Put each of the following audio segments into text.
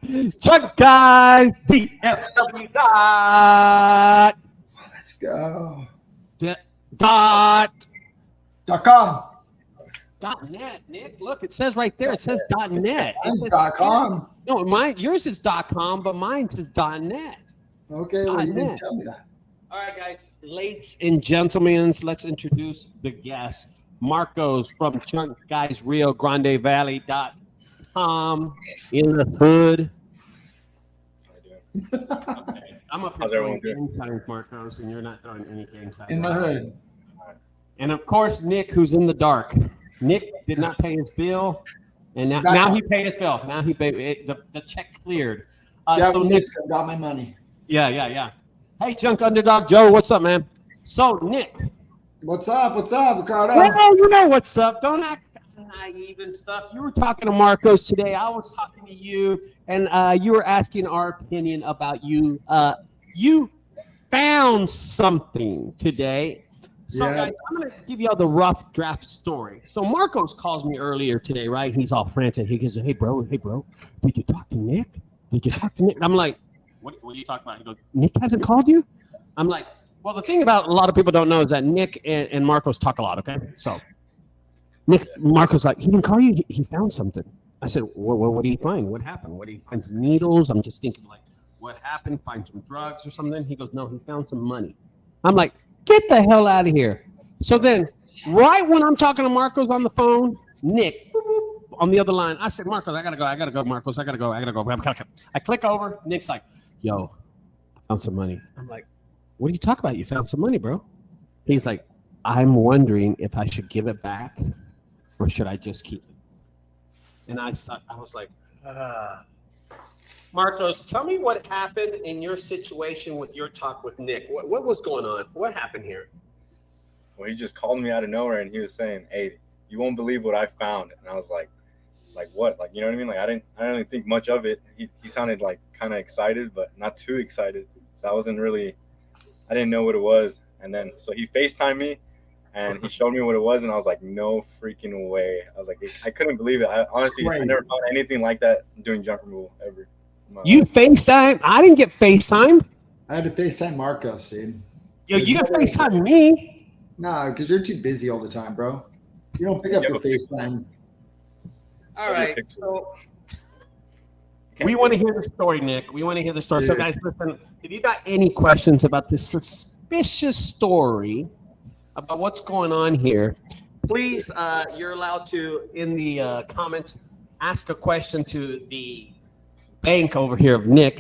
JunkGuys, DFW dot. Let's go. .com. .com. .net, Nick. Look, it says right there. It says .net. Mine's .com. No, yours is .com, but mine says .net. Okay, well, you didn't tell me that. All right, guys, ladies and gentlemen, let's introduce the guest, Marcos from JunkGuys Rio Grande Valley.com in the hood. Okay. I'm up here throwing gang signs, Marcos, and you're not throwing any gang signs. In the hood. And of course, Nick, who's in the dark. Nick did not pay his bill, and now he paid his bill. Now he paid it, the check cleared. So Nick got my money. Yeah. Hey, Junk Underdog Joe, what's up, man? So, Nick. What's up, Ricardo? Well, you know what's up. Don't act naive and stuff. You were talking to Marcos today. I was talking to you, and you were asking our opinion about you. You found something today. So, guys, I'm going to give you all the rough draft story. So, Marcos calls me earlier today, right? He's all frantic. He goes, hey, bro, did you talk to Nick? I'm like, what are you talking about? He goes, Nick hasn't called you? I'm like, well, the thing about a lot of people don't know is that Nick and Marcos talk a lot, okay? So, Marcos like, he didn't call you? He found something. I said, what did he find? What happened? What did he find? Some needles? I'm just thinking, like, what happened? Find some drugs or something? He goes, no, he found some money. I'm like, get the hell out of here. So then, right when I'm talking to Marcos on the phone, Nick, boop, boop, on the other line, I said, Marcos, I gotta go, Marcos, I gotta go. I click over, Nick's like, yo, I found some money. I'm like, what are you talking about? You found some money, bro. He's like, I'm wondering if I should give it back or should I just keep it? And I was like, Marcos, tell me what happened in your situation with your talk with Nick. What was going on? What happened here? Well, he just called me out of nowhere and he was saying, hey, you won't believe what I found. And I was like what? Like, you know what I mean? Like, I didn't really think much of it. He sounded like kind of excited, but not too excited. So I didn't know what it was. And then, so he FaceTimed me and he showed me what it was. And I was like, no freaking way. I was like, I couldn't believe it. I never found anything like that doing junk removal ever. You FaceTime? I didn't get FaceTime. I had to FaceTime Marcos, dude. Yo, you didn't FaceTime me? Nah, because you're too busy all the time, bro. You don't pick up the FaceTime. All right, so we want to hear the story, Nick. We want to hear the story. So, guys, listen, if you got any questions about this suspicious story about what's going on here, please, you're allowed to, in the comments, ask a question to the bank over here of Nick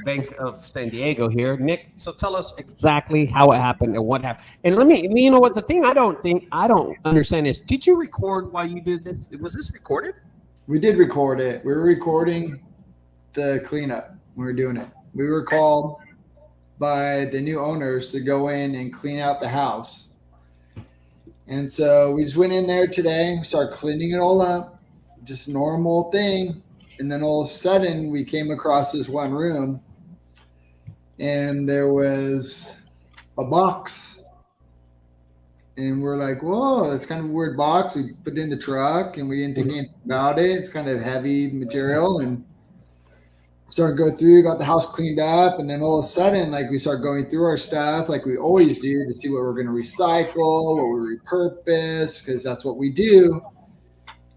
Bank of San Diego here. Nick, so tell us exactly how it happened and what happened. And you know what, the thing I don't understand is, did you record while you did this? Was this recorded? We did record it. We were recording the cleanup. We were doing it. We were called by the new owners to go in and clean out the house. And so we just went in there today, started cleaning it all up, just normal thing. And then all of a sudden we came across this one room and there was a box. And we're like, whoa, that's kind of a weird box. We put it in the truck and we didn't think anything about it. It's kind of heavy material and started going through, got the house cleaned up. And then all of a sudden, like we started going through our stuff like we always do to see what we're going to recycle, what we repurpose, because that's what we do.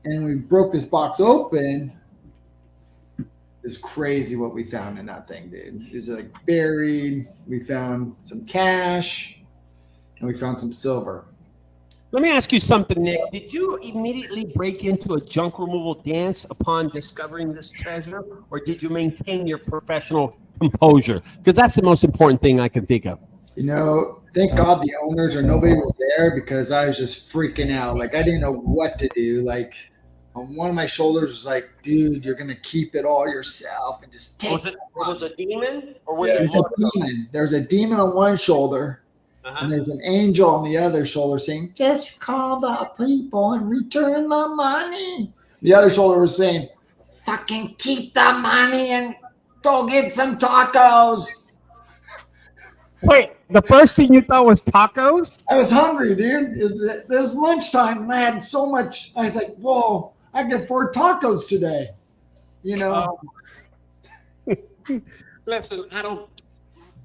And we broke this box open. It's crazy what we found in that thing, dude. It was like buried. We found some cash and we found some silver. Let me ask you something, Nick. Did you immediately break into a junk removal dance upon discovering this treasure, or did you maintain your professional composure? Because that's the most important thing I can think of. You know, thank God the owners or nobody was there, because I was just freaking out. Like, I didn't know what to do. Like, on one of my shoulders was like, dude, you're going to keep it all yourself and just take it. Was it a demon? Or was it a demon? There's a demon on one shoulder. And there's an angel on the other shoulder saying, just call the people and return the money. The other shoulder was saying, fucking keep the money and go get some tacos. Wait, the first thing you thought was tacos? I was hungry, dude. It was lunchtime and I had so much. I was like, whoa, I get 4 tacos today. You know. Listen, I don't,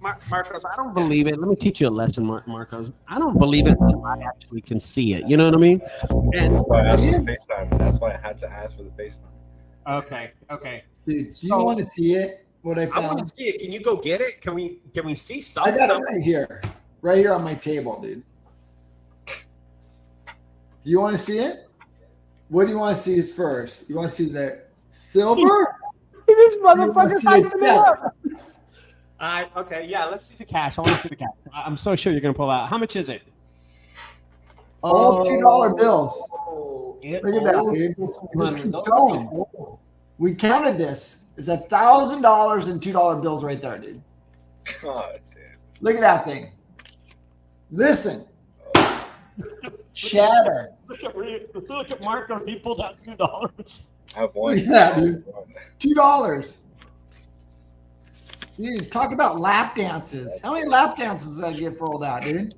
Marcos. I don't believe it. Let me teach you a lesson, Marcos. I don't believe it until I actually can see it. You know what I mean? And That's why I asked for the FaceTime. That's why I had to ask for the FaceTime. okay. Dude, do you want to see it? What I I want found? to see it. Can you go get it? Can we see I something? got it right here on my table, dude. Do you want to see it? What do you want to see first? You want to see the silver? This You wanna motherfucker's see hyping it it up. Okay, yeah, let's see the cash. I want to see the cash. I'm so sure you're gonna pull out. How much is it? All $2 bills. Look Look at that, dude. Just keep going. We counted this. It's $1,000 in $2 bills right there, dude. God, dude. Look at that thing. Listen. Chatter. Look at Marco. He pulled out $2. I have one. Look at that, dude. $2. Dude, talk about lap dances. How many lap dances did I get for all that, dude?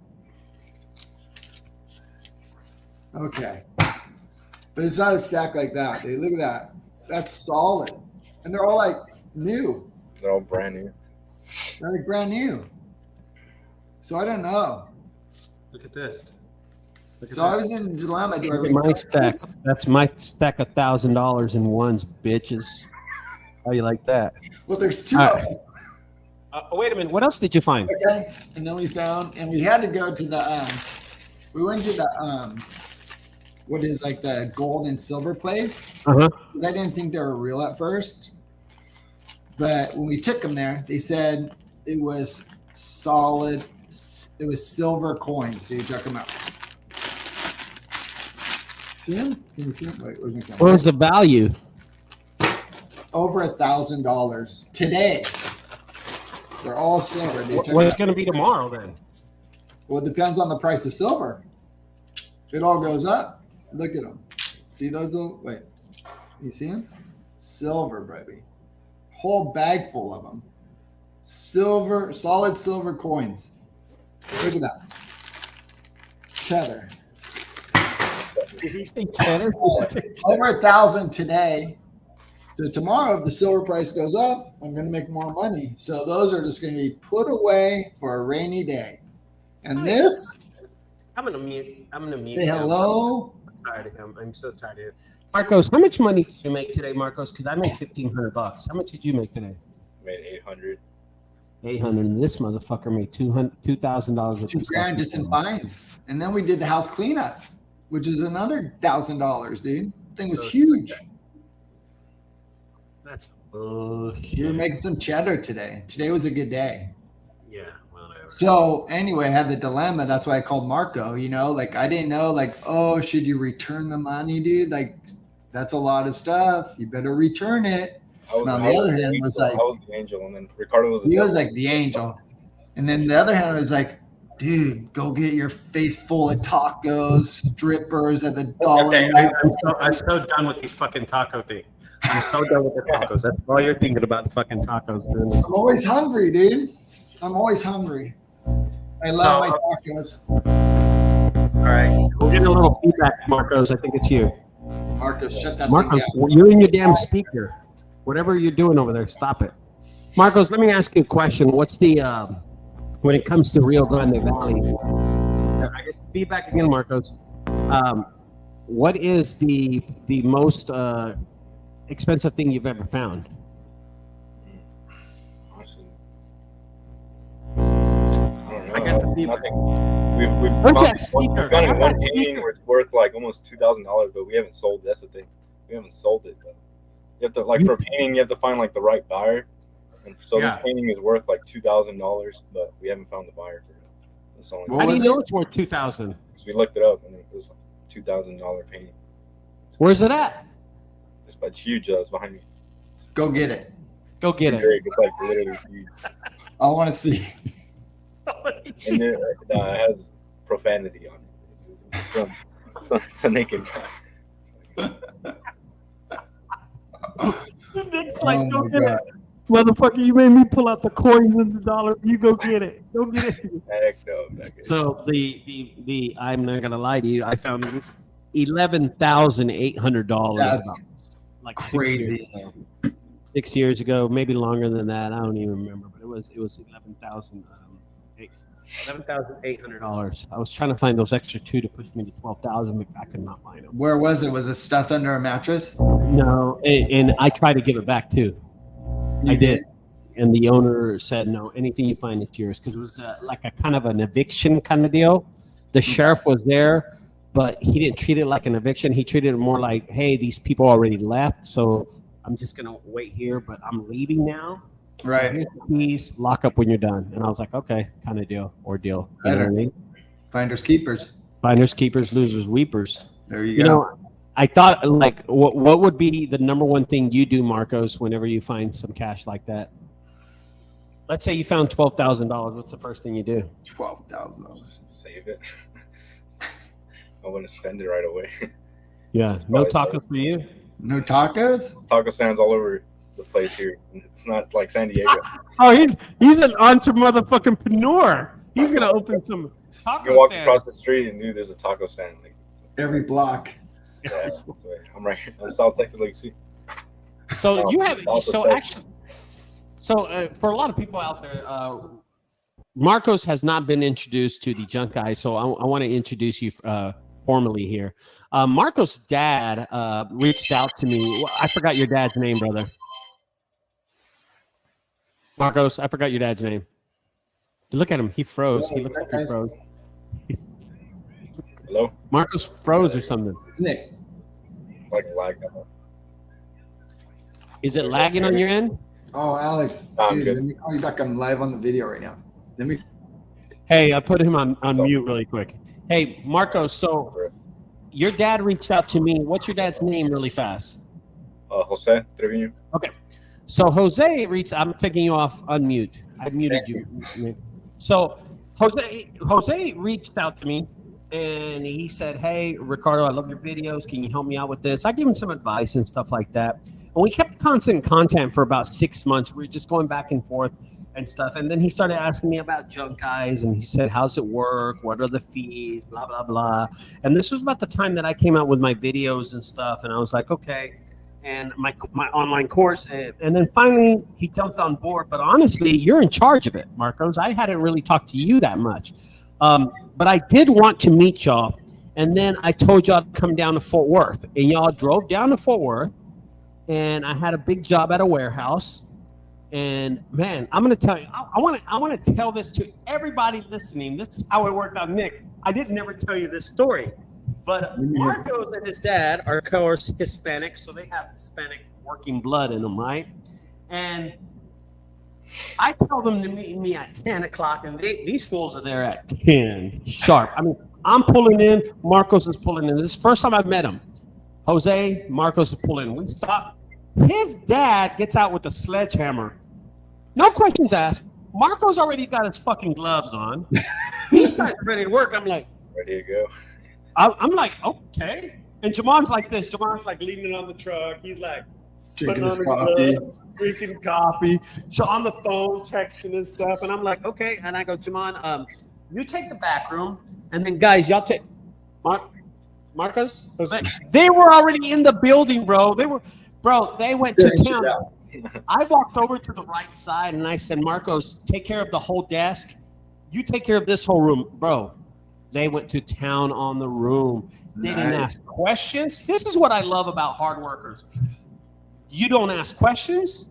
Okay. But it's not a stack like that, dude. Look at that. That's solid. And they're all like new. They're all brand new. They're like brand new. So I don't know. Look at this. So I was in a dilemma. Do I Look at my return stack. this? That's my stack of $1,000 in ones, bitches. How you like that? Well, there's two All of right. them. Wait a minute. What else did you find? Okay. And then we found, and we had to go to the, we went to the, what is like the gold and silver place. Uh-huh. I didn't think they were real at first. But when we took them there, they said it was solid. It was silver coins. So you check them out. See them? Can you see them? Wait, where's my camera? What was the value? Over $1,000 today. They're all silver. Dude. Check What's it out. going to be tomorrow then? Well, it depends on the price of silver. If it all goes up, look at them. See those little, wait. You see them? Silver, baby. Whole bag full of them. Silver, solid silver coins. Look at that. Cheddar. Did he say cheddar? Over 1,000 today. So tomorrow, if the silver price goes up, I'm going to make more money. So those are just going to be put away for a rainy day. And this, I'm gonna mute. say hello. I'm tired of him. I'm so tired of him. Marcos, how much money did you make today, Marcos? Because I made $1,500. How much did you make today? Made 800. 800. And this motherfucker made $2,000. $2,000 just in fines. And then we did the house cleanup, which is another $1,000, dude. Thing was huge. That's We were bullshit. making some cheddar today. Today was a good day. Yeah, whatever. So anyway, I had the dilemma. That's why I called Marco. You know, like I didn't know, like, oh, should you return the money, dude? Like, that's a lot of stuff. You better return it. On the other hand, was like, I was the angel, and then Ricardo was the he was devil. like the angel, and then the other hand was like, dude, go get your face full of tacos, strippers at the dollar. Okay, I'm so done with these fucking taco thing. I'm so done with the tacos. That's all you're thinking about, the fucking tacos, dude. I'm always hungry, dude. I'm always hungry. I love my tacos. All right, we're getting a little feedback, Marcos. I think it's you. Marcos, shut that Marcos, thing down. you're in your damn speaker. Whatever you're doing over there, stop it. Marcos, let me ask you a question. What's the when it comes to Rio Grande Valley? I get feedback again, Marcos. What is the most expensive thing you've ever found? Honestly, I don't know. I got the feedback. Nothing. We've Where's found, that speaker? we've gotten Where's one that painting speaker? where it's worth like almost $2,000, but we haven't sold it. That's the thing. We haven't sold it though. You have to like for a painting, you have to find like the right buyer. And so this Yeah. painting is worth like $2,000, but we haven't found the buyer for it. That's the only What How do was you know it? it's worth $2,000? because we looked it up and it was like $2,000 painting. Where's it at? It's huge. It's behind me. Go get it. Go get It's it. big. It's like literally huge. I want to see. And it has profanity on it. It's a naked guy. Nick's Oh like, go my get God. it. Motherfucker, you made me pull out the coins and the dollar. You go get it. Go get it. Heck no. So the I'm not gonna lie to you. I found $11,800. That's like Crazy. 6 years ago, maybe longer than that. I don't even remember, but it was $11,800. I was trying to find those extra two to push me to 12,000, but I could not find them. Where was it? Was it stuffed under a mattress? No, and I tried to give it back too. I did. And the owner said, no, anything you find, it's yours. Because it was like a kind of an eviction kind of deal. The sheriff was there, but he didn't treat it like an eviction. He treated it more like, hey, these people already left, so I'm just going to wait here, but I'm leaving now. Right. So here's the keys, lock up when you're done. And I was like, okay, kind of deal, ordeal. You know what I mean? Finders keepers. Finders keepers, losers weepers. There you You go. know, I thought, like, what would be the number one thing you do, Marcos, whenever you find some cash like that? Let's say you found $12,000. What's the first thing you do? $12,000. Save it. I want to spend it right away. Yeah, no tacos for you. No tacos? Taco stands all over the place here. It's not like San Diego. Oh, he's an entrepreneur. He's gonna open some You taco can walk stands. across the street and dude, there's a taco stand. Like, Every block. yeah, that's right. I'm right here. I'm South Texas, like you see. So you have Also so actually. So for a lot of people out there, Marcos has not been introduced to the JunkGuys, so I want to introduce you formally here. Marcos' dad reached out to me. I forgot your dad's name, brother. Marcos, I forgot your dad's name. Look at him. He froze. He looks like he froze. Hello? Marcos froze or something. Nick. Like lag. Is it lagging on your end? Oh, Alex. I'm Dude, good. let me call you back. I'm live on the video right now. Let me. Hey, I put him on mute really quick. Hey, Marcos, so your dad reached out to me. What's your dad's name really fast? Jose Trevino. Okay. So Jose I'm taking you off unmute. I muted you. So Jose reached out to me and he said, hey, Ricardo, I love your videos. Can you help me out with this? I gave him some advice and stuff like that. And we kept constant content for about 6 months. We were just going back and forth and stuff. And then he started asking me about JunkGuys, and he said, how's it work? What are the fees? Blah, blah, blah. And this was about the time that I came out with my videos and stuff. And I was like, okay. And my online course. And then finally he jumped on board. But honestly, you're in charge of it, Marcos. I hadn't really talked to you that much. But I did want to meet y'all. And then I told y'all to come down to Fort Worth. And y'all drove down to Fort Worth. And I had a big job at a warehouse. And man, I'm going to tell you, I want to tell this to everybody listening. This is how it worked out, Nick. I didn't never tell you this story, but Marcos and his dad are, of course, Hispanic. So they have Hispanic working blood in them, right? And I tell them to meet me at 10 o'clock and these fools are there at 10 sharp. I mean, I'm pulling in, Marcos is pulling in. This is the first time I've met him. Jose, Marcos is pulling in. We stop. His dad gets out with a sledgehammer. No questions asked. Marco's already got his fucking gloves on. He's not ready to work. I'm like, Ready to go. I'm like, okay. And Jamon's like this. Jamon's like leaning on the truck. He's like Drinking putting his on his coffee. gloves, drinking coffee. So on the phone, texting and stuff. And I'm like, okay. And I go, Jamon, you take the back room. And then guys, y'all take Marcos, Jose. They were already in the building, bro. They went to town. I walked over to the right side and I said, Marcos, take care of the whole desk. You take care of this whole room. Bro, they went to town on the room. They didn't ask questions. This is what I love about hard workers. You don't ask questions.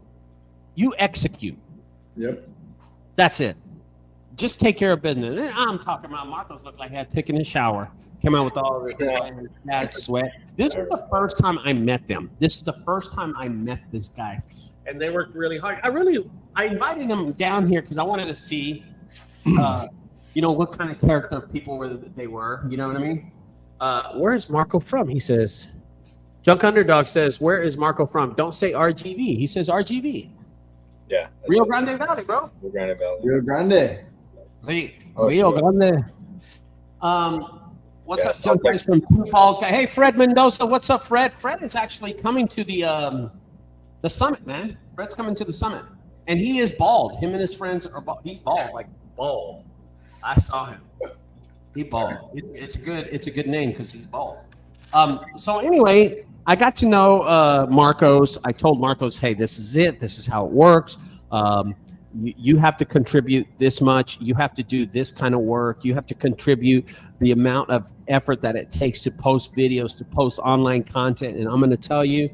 You execute. Yep. That's it. Just take care of business. And I'm talking about Marcos looked like he had taken a shower. Came out with all this sweat. This was the first time I met them. This is the first time I met this guy. And they worked really hard. I invited them down here because I wanted to see, what kind of character people they were. You know what I mean? Where is Marco from? He says, Junk Underdog says, where is Marco from? Don't say RGV. He says RGV. Yeah. Rio Grande Valley, bro. Rio Grande Valley. Rio Grande. Rio Grande. What's up, Junk Guys from Paul? Hey, Fred Mendoza. What's up, Fred? Fred is actually coming to the summit, man. Fred's coming to the summit, and he is bald. Him and his friends are bald. He's bald, like bald. I saw him. He bald. It's a good name because he's bald. So anyway, I got to know Marcos. I told Marcos, hey, this is it. This is how it works. You have to contribute this much. You have to do this kind of work. You have to contribute the amount of effort that it takes to post videos, to post online content. And I'm going to tell you,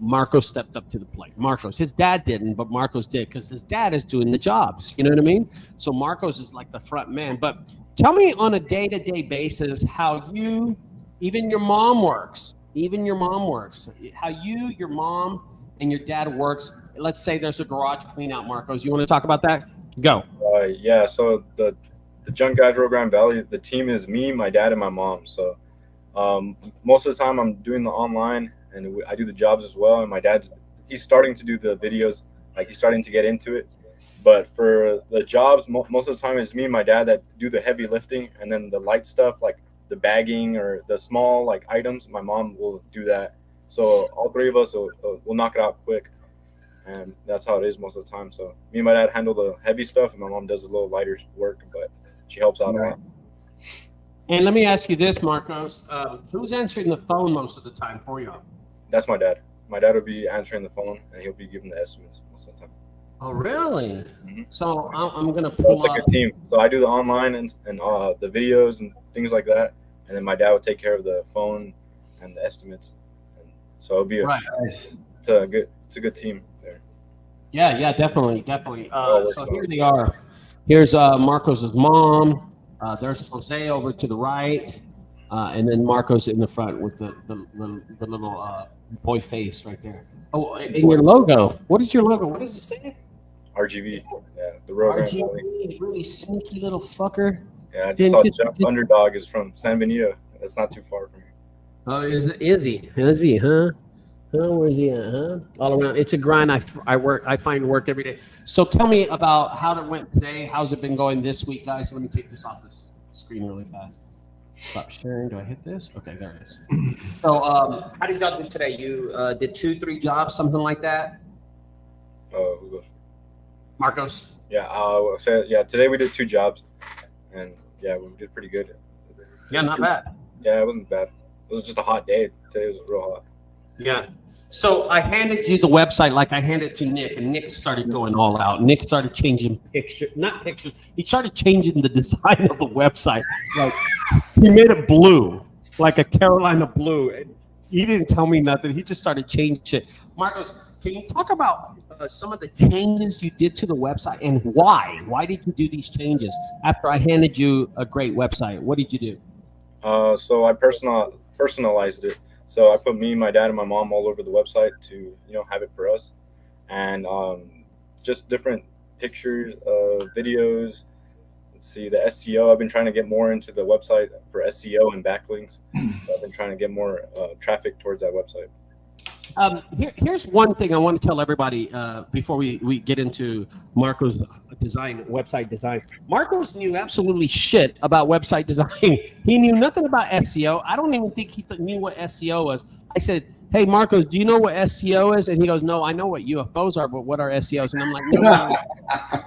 Marcos stepped up to the plate. Marcos, his dad didn't, but Marcos did because his dad is doing the jobs. You know what I mean? So Marcos is like the front man. But tell me on a day-to-day basis how you, even your mom works, how you, your mom, and your dad works. Let's say there's a garage clean out, Marcos. You want to talk about that? Go. Yeah, so the Junk Guys Rio Grande Valley, the team is me, my dad, and my mom. So most of the time I'm doing the online, and I do the jobs as well. And my he's starting to do the videos, like he's starting to get into it. But for the jobs, most of the time it's me and my dad that do the heavy lifting, and then the light stuff like the bagging or the small like items, my mom will do that. So all three of us will knock it out quick, and that's how it is most of the time. So me and my dad handle the heavy stuff, and my mom does a little lighter work, but she helps out a lot. And let me ask you this, Marcos. Who's answering the phone most of the time for you? That's my dad. My dad will be answering the phone, and he'll be giving the estimates most of the time. Oh, really? Mm-hmm. So I'm going to pull It's like a team. So I do the online and the videos and things like that, and then my dad will take care of the phone and the estimates. And so it'll be it's a good team there. Yeah, definitely. So here they are. Here's Marcos's mom. There's Jose over to the right, and then Marcos in the front with the little boy face right there. Oh, and your logo. What is your logo? What does it say? RGV. Yeah, the Rio Grande Valley. RGV, really sneaky little fucker. Yeah, I just saw Jump Underdog is from San Benito. That's not too far from here. Oh, is he? Is he? Huh? Where's he at? Huh? All around. It's a grind. I find work every day. So tell me about how it went today. How's it been going this week, guys? Let me take this off this screen really fast. Stop sharing. Do I hit this? Okay, there it is. So, how did y'all do today? You did 2-3 jobs, something like that? Who goes? Marcos. Yeah. Today we did 2 jobs, and yeah, we did pretty good. Yeah, not bad. Yeah, it wasn't bad. It was just a hot day. Today was real hot. Yeah. So I handed you the website like I handed it to Nick, and Nick started going all out. Nick started changing not pictures. He started changing the design of the website. Like he made it blue, like a Carolina blue. And he didn't tell me nothing. He just started changing shit. Marcos, can you talk about some of the changes you did to the website and why? Why did you do these changes after I handed you a great website? What did you do? So I personalized it. So I put me, my dad, and my mom all over the website to, have it for us, and just different pictures, videos. Let's see, the SEO. I've been trying to get more into the website for SEO and backlinks. So I've been trying to get more traffic towards that website. Here's one thing I want to tell everybody before we get into Marco's website design. Marcos knew absolutely shit about website design. He knew nothing about SEO. I don't even think he knew what SEO was. I said, hey, Marcos, do you know what SEO is? And he goes, no, I know what UFOs are, but what are SEOs? And I'm like, no.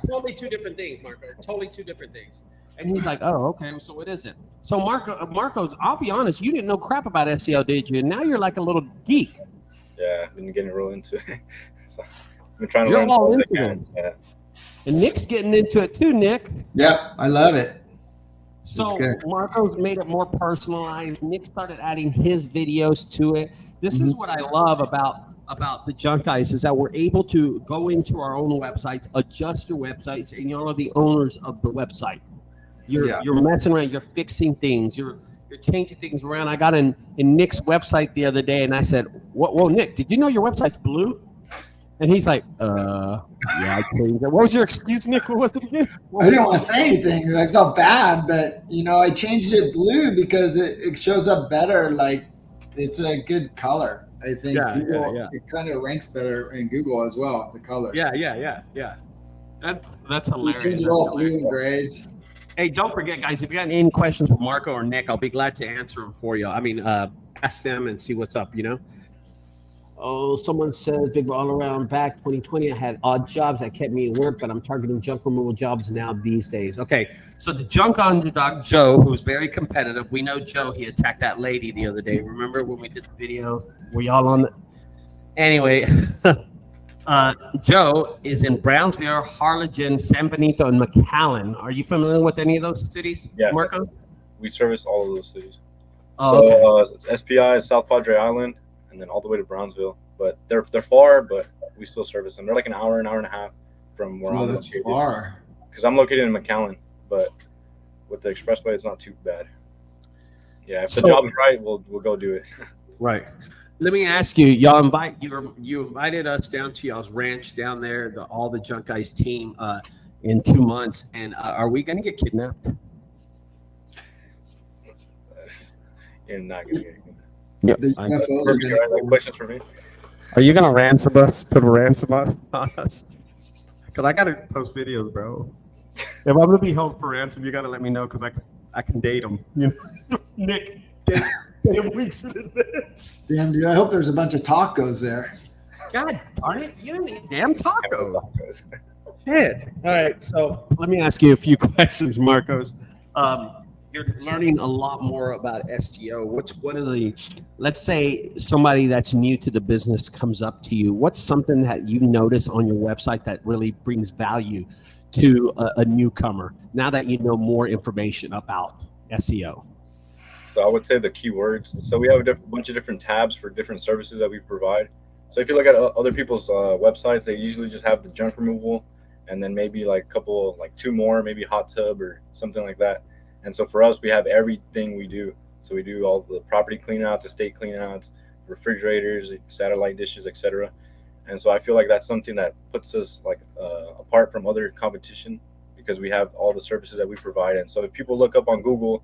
Totally 2 different things, Marco. Totally 2 different things. And he's like, oh, okay, so what is it? So Marcos, I'll be honest, you didn't know crap about SEO, did you? And now you're like a little geek. Yeah, I've been getting real into it. So I've been trying to You're learn all as into I can. it. Yeah. And Nick's getting into it too, Nick. Yep, I love it. So Marcos made it more personalized. Nick started adding his videos to it. This is what I love about the Junk Guys is that we're able to go into our own websites, adjust your websites, and y'all are the owners of the website. You're messing around, you're fixing things, you're changing things around. I got in Nick's website the other day and I said, whoa, Nick, did you know your website's blue? And he's like, yeah, I changed it. What was your excuse, Nick? What was it again? I didn't want to say anything. I felt bad, but I changed it blue because it shows up better. Like it's a good color. I think Google, it kind of ranks better in Google as well. The colors. Yeah. That's hilarious. Change it all blue and grays. Hey, don't forget, guys, if you got any questions for Marco or Nick, I'll be glad to answer them for you. I mean, ask them and see what's up, Oh, someone says big all around back 2020. I had odd jobs that kept me at work, but I'm targeting junk removal jobs now these days. Okay, so the junk underdog Joe, who's very competitive. We know Joe. He attacked that lady the other day. Remember when we did the video? Were y'all on the? Anyway, Joe is in Brownsville, Harlingen, San Benito, and McAllen. Are you familiar with any of those cities, Yeah, Marco? we service all of those cities. Oh, okay. SPI is South Padre Island, and then all the way to Brownsville. But they're far, but we still service them. They're like an hour and a half from where No, I'm that's located. far. Because I'm located in McAllen, but with the expressway, it's not too bad. Yeah, if the job is right, we'll go do it. Right. Let me ask you, you invited us down to y'all's ranch down there, all the Junk Guys team in 2 months, and are we gonna get kidnapped? You're not gonna get it. Yeah. The UFOs are gonna- Like questions for me? Are you gonna ransom us? Put a ransom on us? Because I gotta post videos, bro. If I'm gonna be held for ransom, you gotta let me know because I can date them. You know, Nick, date him weeks in advance. Damn, dude, I hope there's a bunch of tacos there. God darn it, you need damn tacos. Shit. All right, so let me ask you a few questions, Marcos. You're learning a lot more about SEO. What's one of the, let's say somebody that's new to the business comes up to you, what's something that you notice on your website that really brings value to a newcomer now that you know more information about SEO? So I would say the keywords. So we have a bunch of different tabs for different services that we provide. So if you look at other people's websites, they usually just have the junk removal and then maybe like a couple, like 2 more, maybe hot tub or something like that. And so for us, we have everything we do. So we do all the property cleanouts, estate cleanouts, refrigerators, satellite dishes, etc. And so I feel like that's something that puts us like apart from other competition because we have all the services that we provide. And so if people look up on Google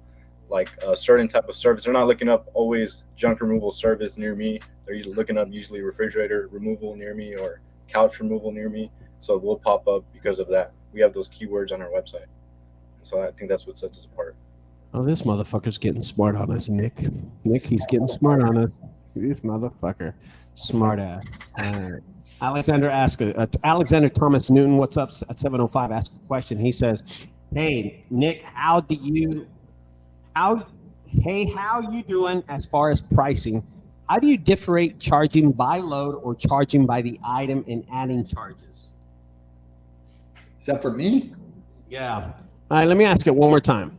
like a certain type of service, they're not looking up always junk removal service near me. They're looking up usually refrigerator removal near me or couch removal near me. So we'll pop up because of that. We have those keywords on our website. So I think that's what sets us apart. Oh, this motherfucker's getting smart on us, Nick. Nick, he's getting smart on us. This motherfucker, smart ass. All right. Alexander Thomas Newton, what's up at 705? Ask a question. He says, "Hey, Nick, how you doing as far as pricing? How do you differentiate charging by load or charging by the item and adding charges?" Is that for me? Yeah. All right, let me ask it one more time.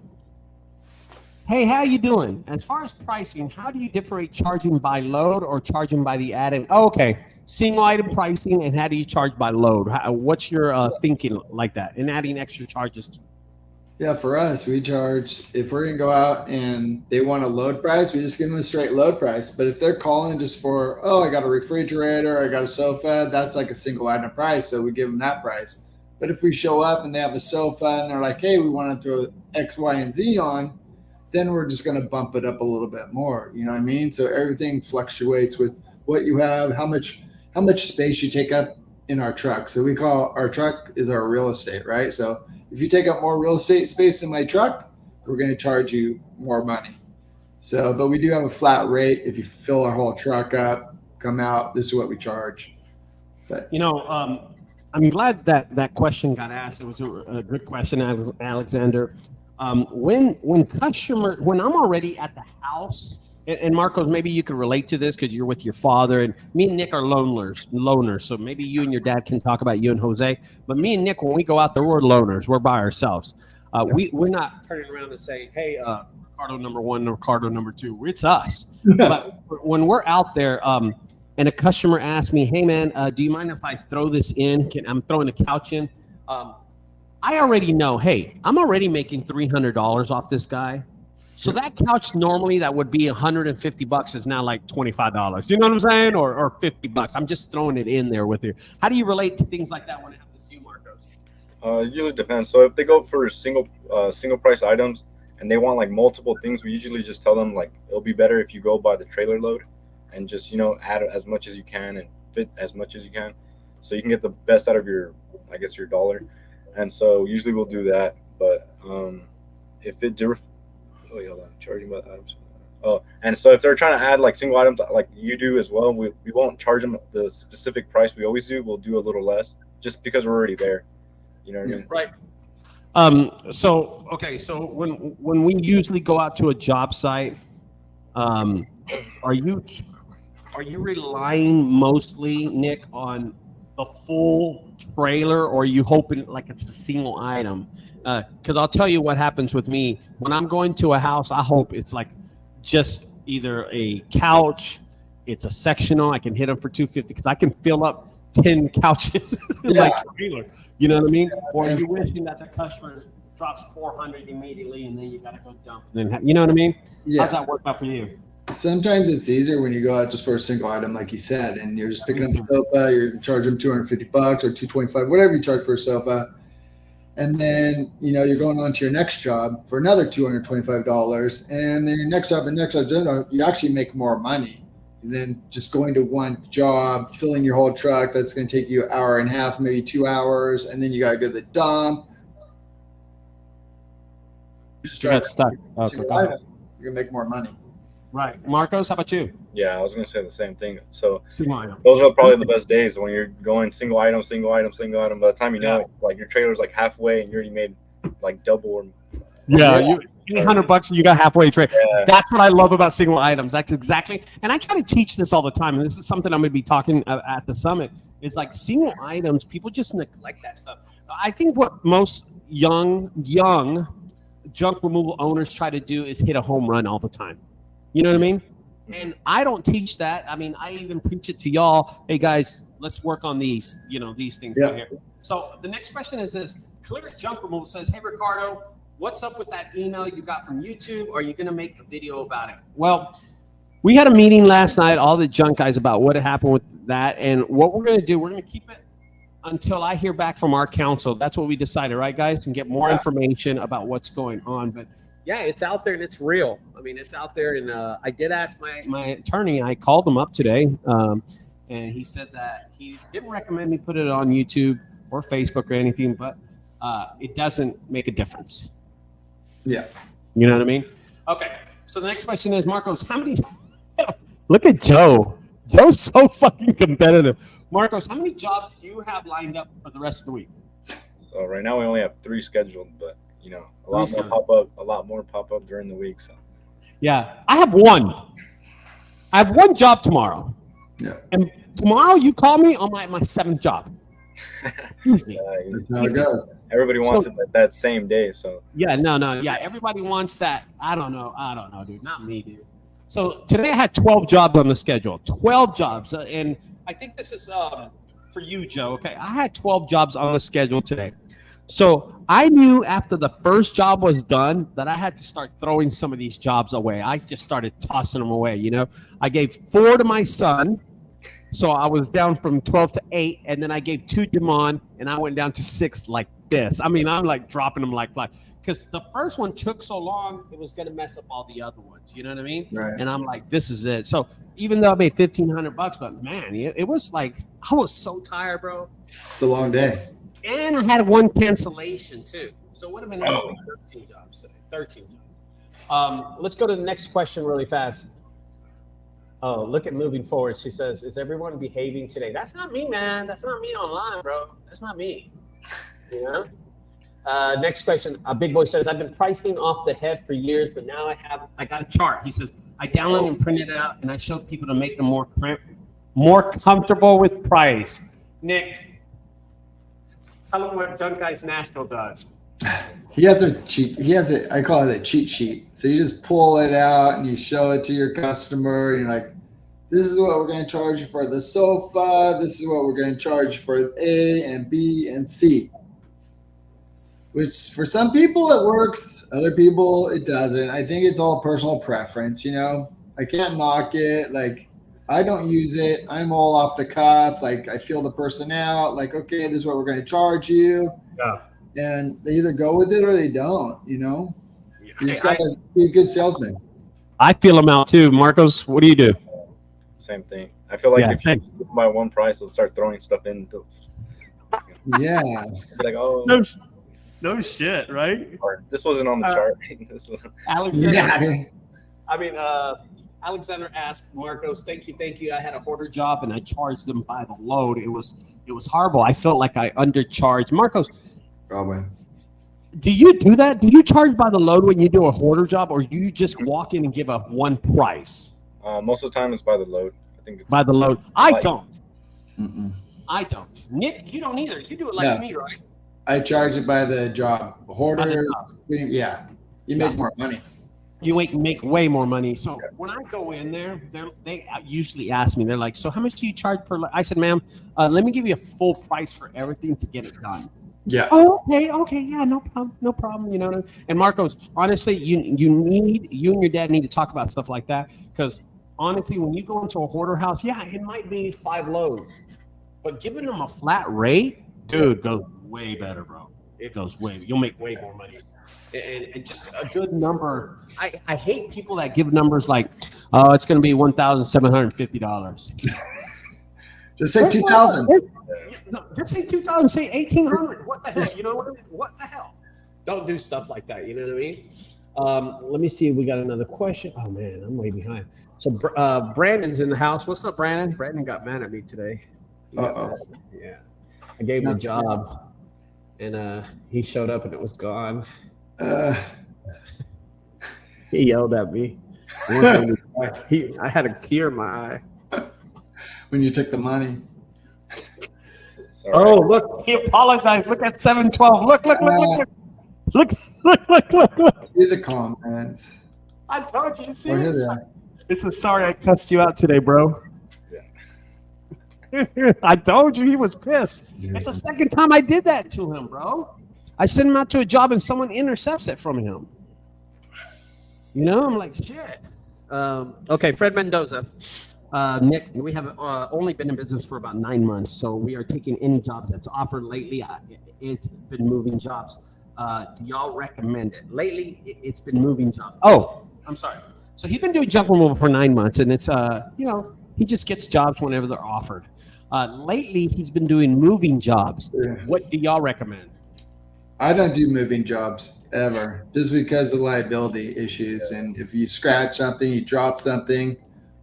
Hey, how you doing? As far as pricing, how do you differentiate charging by load or charging by the add-in? Oh, okay, single item pricing, and how do you charge by load? What's your thinking like that, and adding extra charges? Yeah, for us, we charge, if we're gonna go out and they want a load price, we just give them a straight load price. But if they're calling just for, oh, I got a refrigerator, I got a sofa, that's like a single item price, so we give them that price. But if we show up and they have a sofa and they're like, hey, we want to throw X, Y, and Z on, then we're just going to bump it up a little bit more. You know what I mean? So everything fluctuates with what you have, how much space you take up in our truck. So we call our truck is our real estate, right? So if you take up more real estate space in my truck, we're going to charge you more money. So, but we do have a flat rate. If you fill our whole truck up, come out, this is what we charge. But I'm glad that question got asked. It was a good question, Alexander. When I'm already at the house, and Marcos, maybe you could relate to this because you're with your father, and me and Nick are loners. So maybe you and your dad can talk about you and Jose. But me and Nick, when we go out there, we're loners. We're by ourselves. We're not turning around and saying, hey, Ricardo number 1, Ricardo number 2. It's us. But when we're out there, and a customer asked me, hey, man, do you mind if I throw this in? I'm throwing a couch in. I already know, hey, I'm already making $300 off this guy. So that couch normally that would be $150 is now like $25. You know what I'm saying? Or $50. I'm just throwing it in there with you. How do you relate to things like that when it happens to you, Marcos? It usually depends. So if they go for single price items and they want like multiple things, we usually just tell them like it'll be better if you go by the trailer load and just, add as much as you can and fit as much as you can. So you can get the best out of your dollar. And so usually we'll do that. But if it charging by items. Oh, and so if they're trying to add like single items like you do as well, we won't charge them the specific price we always do. We'll do a little less just because we're already there. You know what I mean? Right. So when we usually go out to a job site, are you relying mostly, Nick, on the full trailer, or are you hoping like it's a single item? Because I'll tell you what happens with me when I'm going to a house. I hope it's like just either a couch, it's a sectional. I can hit them for $250 because I can fill up 10 couches in my trailer. You know what I mean? Or are you wishing that the customer drops $400 immediately and then you gotta go dump? And then you know what I mean? Yeah. How's that work out for you? Sometimes it's easier when you go out just for a single item, like you said, and you're just picking up a sofa. You're charging them $250 or $225, whatever you charge for a sofa, and then you're going on to your next job for another $225, and then your next job and next job, you actually make more money than just going to one job, filling your whole truck. That's going to take you an hour and a half, maybe 2 hours, and then you got to go to the dump. You got stuck. Okay. You're going to make more money. Right. Marcos, how about you? Yeah, I was gonna say the same thing. So Single item. those are probably the best days when you're going single item. By the time you know it, like your trailer's like halfway and you already made like double or you $800 and you got halfway trade. Yeah. That's what I love about single items. That's exactly, and I try to teach this all the time. And this is something I'm going to be talking at the summit. Is like single items. People just neglect that stuff. I think what most young junk removal owners try to do is hit a home run all the time. You know what I mean? And I don't teach that. I mean, I even preach it to y'all. Hey guys, let's work on these. These things right here. So the next question is this: Clear Junk Removal says, "Hey Ricardo, what's up with that email you got from YouTube? Are you going to make a video about it?" Well, we had a meeting last night, all the junk guys, about what happened with that. And what we're going to do, we're going to keep it until I hear back from our council. That's what we decided, right, guys? And get more information about what's going on. But yeah, it's out there and it's real. I mean, it's out there. And I did ask my attorney. I called him up today. And he said that he didn't recommend me put it on YouTube or Facebook or anything, but it doesn't make a difference. Yeah. You know what I mean? Okay. So the next question is, Marcos, how many? Look at Joe. Joe's so fucking competitive. Marcos, how many jobs do you have lined up for the rest of the week? So right now we only have 3 scheduled, but a lot more pop up during the week. So yeah, I have one. I have one job tomorrow. Yeah. And tomorrow you call me on my 7th job. Easy. That's how it goes. Everybody wants it that same day. So yeah, no. Yeah, everybody wants that. I don't know, dude. Not me, dude. So today I had 12 jobs on the schedule. 12 jobs. And I think this is for you, Joe. Okay. I had 12 jobs on the schedule today. So I knew after the first job was done that I had to start throwing some of these jobs away. I just started tossing them away. I gave 4 to my son. So I was down from 12 to 8. And then I gave 2 to Demond and I went down to 6 like this. I mean, I'm like dropping them like fly. Because the first one took so long, it was going to mess up all the other ones. You know what I mean? Right. And I'm like, this is it. So even though I made $1,500, but man, it was like, I was so tired, bro. It's a long day. And I had 1 cancellation too. So it would have been 13 jobs today. 13 jobs. Let's go to the next question really fast. Oh, look at moving forward. She says, is everyone behaving today? That's not me, man. That's not me online, bro. That's not me. Next question. Big Boy says, I've been pricing off the head for years, but now I got a chart. He says, I download and print it out, and I show people to make them more comfortable with price. Nick, tell them what JunkGuys National does. He has I call it a cheat sheet. So you just pull it out and you show it to your customer. And you're like, this is what we're going to charge you for the sofa. This is what we're going to charge for A and B and C. Which for some people it works, other people it doesn't. I think it's all personal preference, I can't knock it. Like, I don't use it. I'm all off the cuff. Like, I feel the person out. Like, okay, this is what we're going to charge you. Yeah. And they either go with it or they don't, You just got to be a good salesman. I feel them out too. Marcos, what do you do? same thing. I feel like if you buy one price, they'll start throwing stuff in. Yeah. Be like, oh. No shit, right? Or this wasn't on the chart. This was Alex, I mean, Alexander asked Marcos, thank you. I had a hoarder job and I charged them by the load. It was horrible. I felt like I undercharged. Marcos, Probably. do you do that? Do you charge by the load when you do a hoarder job, or do you just walk in and give a one price? Most of the time it's by the load. I think it's By the load. I don't. Mm-mm. I don't. Nick, you don't either. You do it like me, right? I charge it by the job. Hoarders, yeah. You make more money. You make way more money. So when I go in there, they usually ask me, they're like, so how much do you charge per I said, ma'am, let me give you a full price for everything to get it done. Yeah. Oh, okay, yeah, no problem. You know what I mean? And Marcos, honestly, you and your dad need to talk about stuff like that, because honestly, when you go into a hoarder house, yeah, it might be 5 loads, but giving them a flat rate, dude, goes way better, bro. It goes you'll make way more money. And just a good number. I hate people that give numbers like, oh, it's going to be $1,750. Just say 2,000. Just say 2,000. Say 1,800. What the hell? You know what the hell? Don't do stuff like that. You know what I mean? Let me see if we got another question. Oh man, I'm way behind. So Brandon's in the house. What's up, Brandon? Brandon got mad at me today. Yeah, I gave him a job, and he showed up and it was gone. He yelled at me. I had a tear in my eye. When you took the money. Oh, look, he apologized. Look at 712. Look. See the comments. I told you. See it? It says, sorry I cussed you out today, bro. Yeah. I told you he was pissed. It's the second time I did that to him, bro. I sent him out to a job and someone intercepts it from him. You know, I'm like, shit. Okay, Fred Mendoza. Nick, we have only been in business for about 9 months, so we are taking any jobs that's offered lately. It's been moving jobs. Do y'all recommend it? Lately, it's been moving jobs. Oh, I'm sorry. So he's been doing junk removal for 9 months, and it's he just gets jobs whenever they're offered. Lately, he's been doing moving jobs. What do y'all recommend? I don't do moving jobs ever, just because of liability issues. And if you scratch something, you drop something,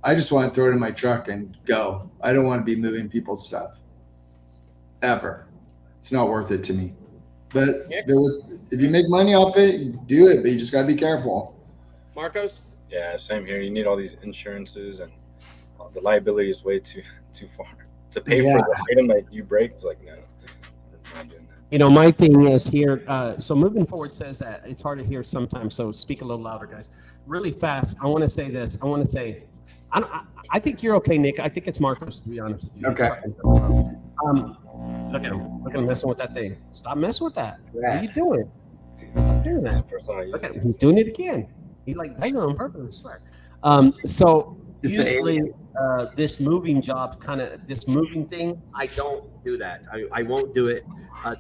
I just want to throw it in my truck and go. I don't want to be moving people's stuff ever. It's not worth it to me. But if you make money off it, do it. But you just got to be careful. Marcos? Yeah, same here. You need all these insurances, and the liability is way too far to pay for the item that you break. It's like, no, I'm not doing that. You know, my thing is here. So moving forward says that it's hard to hear sometimes. So speak a little louder, guys. Really fast. I want to say this. I think you're okay, Nick. I think it's Marcos, to be honest with you. Okay. Look at him messing with that thing. Stop messing with that. What are you doing? Stop doing that. Look at him. He's doing it again. He's like, bang on purpose. I swear. So It's usually this moving job, this moving thing, I don't do that. I won't do it.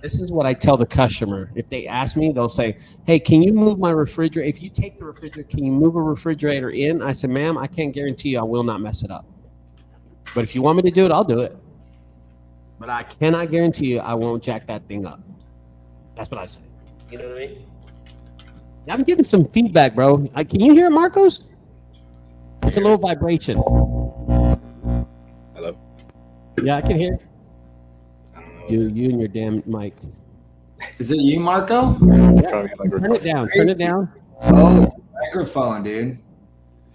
This is what I tell the customer. If they ask me, they'll say, hey, can you move my refrigerator? If you take the refrigerator, can you move a refrigerator in? I said, ma'am, I can't guarantee you I will not mess it up. But if you want me to do it, I'll do it. But I cannot guarantee you I won't jack that thing up. That's what I say. You know what I mean? I'm getting some feedback, bro. Can you hear it, Marcos? It's a low vibration. Hello? Yeah, I can hear. I don't know. You and your damn mic. Is it you, Marco? Yeah. Turn it down. Turn it down. Oh, microphone, dude.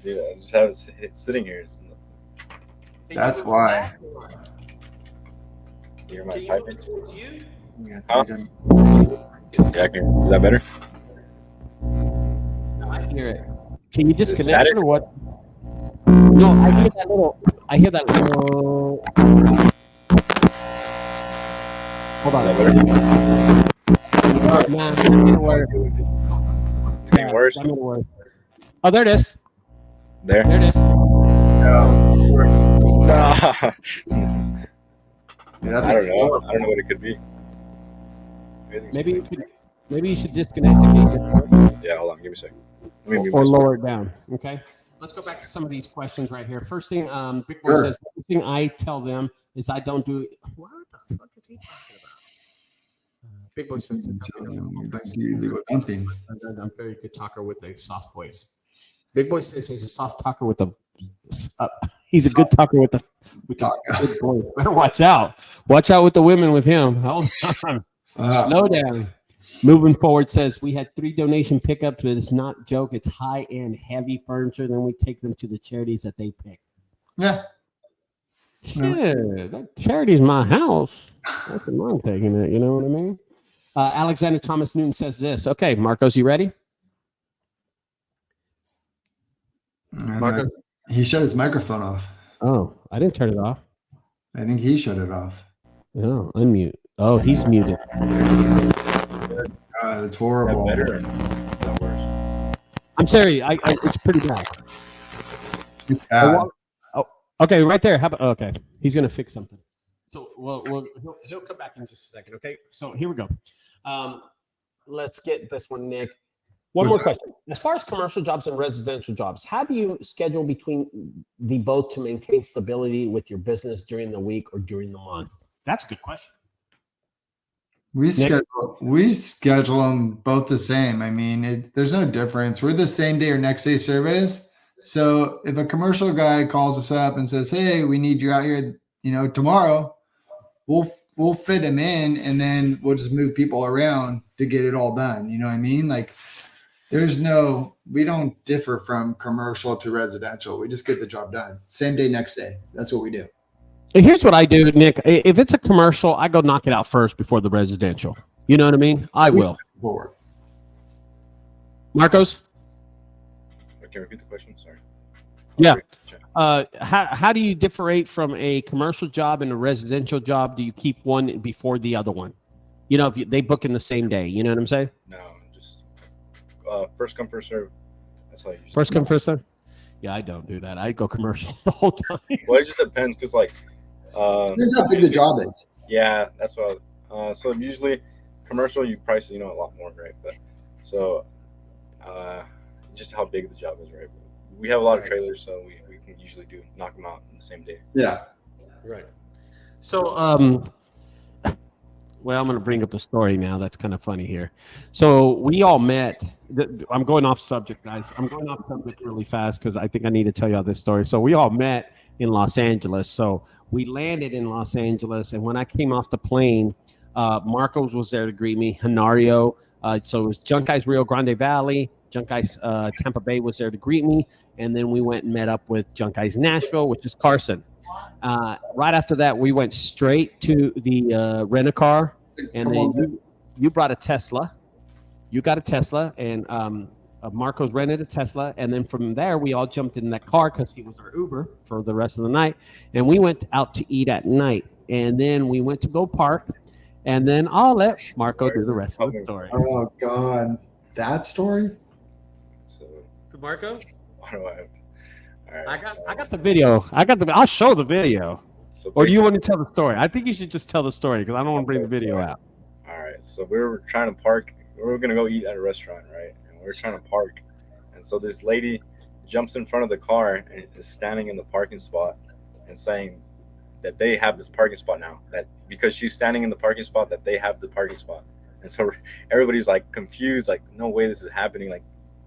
Yeah, I just have it sitting here. That's why. You hear my typing? Yeah, Huh? Yeah, I can. Is that better? No, I hear it. Can you Is it disconnect static? it or what? No, I hear that little. Hold on. Is that better? Nah, that didn't work. It's getting worse. That didn't work. Oh, there it is. There? There it is. Nah. Yeah, I don't know. I don't know what it could be. Maybe you should disconnect it. Yeah, hold on. Give me a second. Let me mute Or myself. lower it down. Okay. Let's go back to some of these questions right here. First thing, Big Boy says, the thing I tell them is I don't do. What the fuck is he talking about? Big Boy says, dumping. I'm a very good talker with a soft voice. Big Boy says he's a soft talker with a. He's a good talker with the good boy. Better watch out. Watch out with the women with him. Hold on. Slow down. Moving forward says we had 3 donation pickups, but it's not a joke. It's high-end, heavy furniture. Then we take them to the charities that they pick. Yeah. Yeah, that charity's my house. That's what I'm taking it. You know what I mean? Alexander Thomas Newton says this. Okay, Marcos, you ready? Marcos? He shut his microphone off. Oh, I didn't turn it off. I think he shut it off. Oh, unmute. Oh, he's muted. It's horrible. Is that better or not worse? I'm sorry. It's pretty bad. It's bad. Okay, right there. How about? Okay, he's gonna fix something. So, he'll come back in just a second. Okay, so here we go. Let's get this one, Nick. One more question. As far as commercial jobs and residential jobs, how do you schedule between the both to maintain stability with your business during the week or during the month? That's a good question. We schedule them both the same. I mean, there's no difference. We're the same day or next day service. So if a commercial guy calls us up and says, "Hey, we need you out here, tomorrow," we'll fit him in, and then we'll just move people around to get it all done. You know what I mean? Like, we don't differ from commercial to residential. We just get the job done. Same day, next day. That's what we do. Here's what I do, Nick. If it's a commercial, I go knock it out first before the residential. You know what I mean? I will. Forward. Marcos? Can you repeat the question? Sorry. Yeah. How do you differentiate from a commercial job and a residential job? Do you keep one before the other one? If they book in the same day, you know what I'm saying? No, just first come, first serve. That's how you first come, first serve? Yeah, I don't do that. I go commercial the whole time. Well, it just depends because, depends how big the job is. Yeah, that's what. So usually, commercial you price a lot more, right? But so, just how big the job is, right? We have a lot of trailers, so we can usually knock them out in the same day. Yeah. Right. So, well, I'm going to bring up a story now that's kind of funny here. So we all met. I'm going off subject, guys. I'm going off subject really fast because I think I need to tell y'all this story. So we all met in Los Angeles. So we landed in Los Angeles, and when I came off the plane, Marcos was there to greet me. Henario. So it was JunkGuys Rio Grande Valley. JunkGuys Tampa Bay was there to greet me, and then we went and met up with JunkGuys Nashville, which is Carson. Right after that, we went straight to the rent-a-car, and then you brought a Tesla. You got a Tesla, and Marcos rented a Tesla, and then from there, we all jumped in that car because he was our Uber for the rest of the night, and we went out to eat at night, and then we went to go park, and then I'll let Marco do the rest of the story. Oh, God. That story? So Marco? Why do I have to? All right, I got the video. I'll show the video. So or do you want to tell the story? I think you should just tell the story because I don't want to bring the video out. All right. So we were trying to park. We were going to go eat at a restaurant, right? And we were trying to park. And so this lady jumps in front of the car and is standing in the parking spot and saying that they have this parking spot now. That because she's standing in the parking spot, that they have the parking spot. And so everybody's like confused, like, no way this is happening. Like,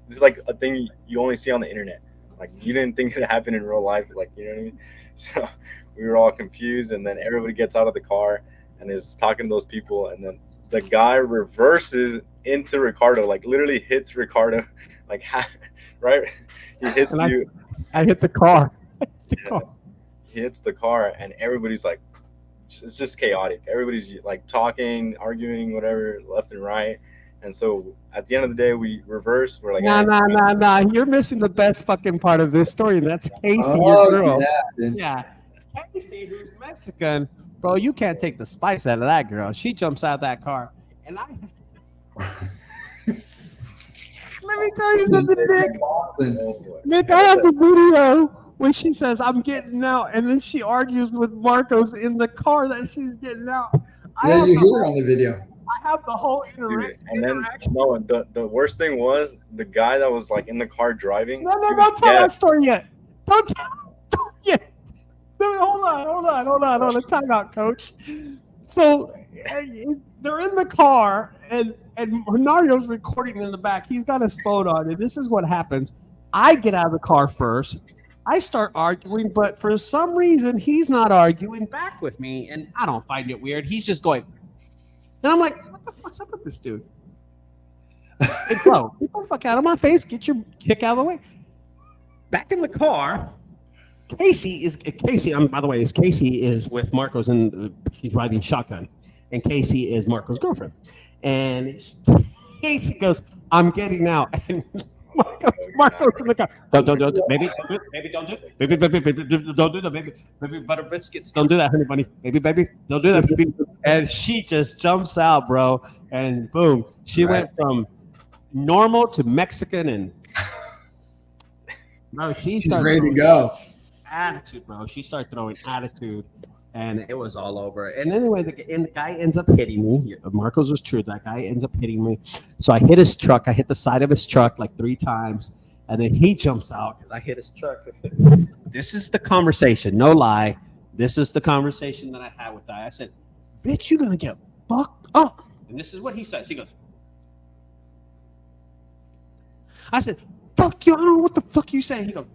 this is like a thing you only see on the internet. Like, you didn't think it happened in real life. Like, you know what I mean? So we were all confused. And then everybody gets out of the car and is talking to those people. And then the guy reverses into Ricardo, like literally hits Ricardo, like, right? He hits you. I hit the car. Yeah. He hits the car and everybody's like, it's just chaotic. Everybody's like talking, arguing, whatever, left and right. And so at the end of the day, we reverse. We're like, nah. You're missing the best fucking part of this story. And that's Casey, your girl. Yeah. Casey, who's Mexican. Bro, you can't take the spice out of that girl. She jumps out of that car. And let me tell you something, Nick. Nick, I have the video when she says, I'm getting out, and then she argues with Marcos in the car that she's getting out. Yeah, you hear it on the video. I have the whole interaction. And then, no, the worst thing was the guy that was like in the car driving. No, don't tell that story yet. Don't tell that story yet. No, hold on. Time out, coach. So they're in the car, and Renario's recording in the back. He's got his phone on, and this is what happens. I get out of the car first. I start arguing, but for some reason, he's not arguing back with me, and I don't find it weird. He's just going, and I'm like, what the fuck's up with this dude? Hey, bro, get the fuck out of my face. Get your kick out of the way. Back in the car, Casey, by the way, Casey is with Marcos, and she's riding shotgun, and Casey is Marcos' girlfriend. And Casey goes, I'm getting out. And Marcos in the car. Don't do it, baby. Baby, don't do it. Baby, don't do that, baby. Baby, butter biscuits. Don't do that, honey bunny. Baby, don't do that, baby. And she just jumps out, bro. And boom, she went from normal to Mexican, and bro, she's ready to go. Attitude, bro. She started throwing attitude, and it was all over. And anyway, the guy ends up hitting me. Marcos was true. That guy ends up hitting me. So I hit his truck. I hit the side of his truck like 3 times, and then he jumps out because I hit his truck. This is the conversation. No lie. This is the conversation that I had with that guy. I said, "Bitch, you're gonna get fucked up." And this is what he says. He goes, I said, "Fuck you! I don't know what the fuck you saying." He goes,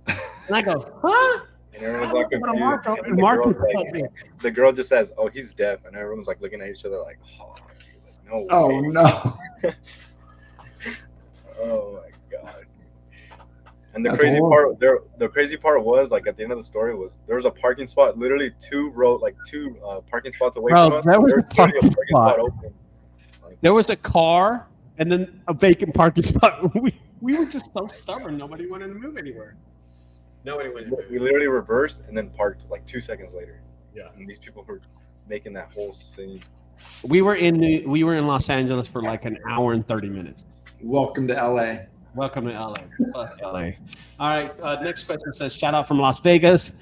and I go, "Huh?" And everyone's like confused. And the girl just says, "Oh, he's deaf," and everyone's like looking at each other like, "Oh, no way." Oh no! Oh my god! And the crazy part was like at the end of the story was there was a parking spot, literally two parking spots away from us. There was a parking spot open. There was a car and then a vacant parking spot. We were just so stubborn. Nobody wanted to move anywhere. We literally reversed and then parked like 2 seconds later. Yeah. And these people were making that whole scene. We were in Los Angeles for like an hour and 30 minutes. Welcome to LA. Welcome to LA. Fuck LA. All right. Next question says, shout out from Las Vegas.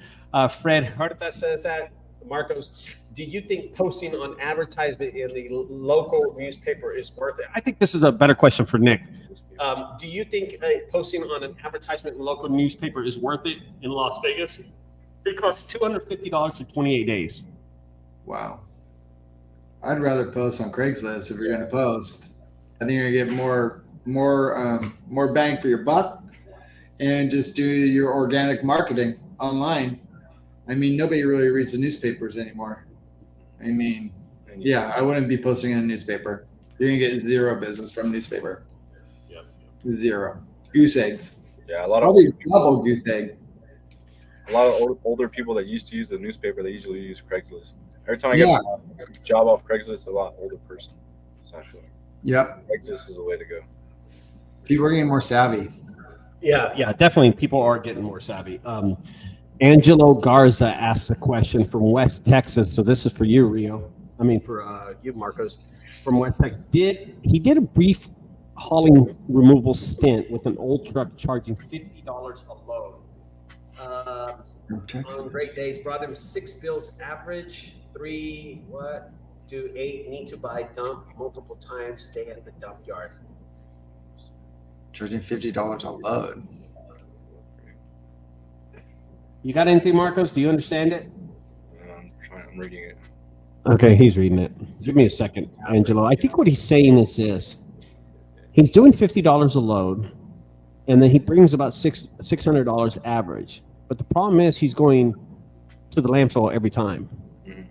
Fred Hernandez says that. Marcos, do you think posting on advertisement in the local newspaper is worth it? I think this is a better question for Nick. Do you think posting on an advertisement in a local newspaper is worth it in Las Vegas? It costs $250 for 28 days. Wow. I'd rather post on Craigslist if you're going to post. I think you're going to get more bang for your buck and just do your organic marketing online. I mean, nobody really reads the newspapers anymore. I mean, yeah, I wouldn't be posting in a newspaper. You're going to get zero business from a newspaper. Yep. Zero. Goose eggs. Yeah, a lot of probably double goose egg. A lot of older people that used to use the newspaper, they usually use Craigslist. Every time I get a job off Craigslist, a lot older person. Essentially. Yep. Craigslist is the way to go. People are getting more savvy. Yeah, definitely. People are getting more savvy. Angelo Garza asked a question from West Texas. So this is for you, for you, Marcos, from West Texas. He did a brief hauling removal stint with an old truck charging $50 a load. On great days, brought him 6 bills average, 3 to 8 need to buy dump multiple times, stay at the dump yard. Charging $50 a load. You got anything, Marcos? Do you understand it? I'm reading it. Okay, he's reading it. Give me a second, Angelo. I think what he's saying is this. He's doing $50 a load, and then he brings about $600 average. But the problem is he's going to the landfill every time.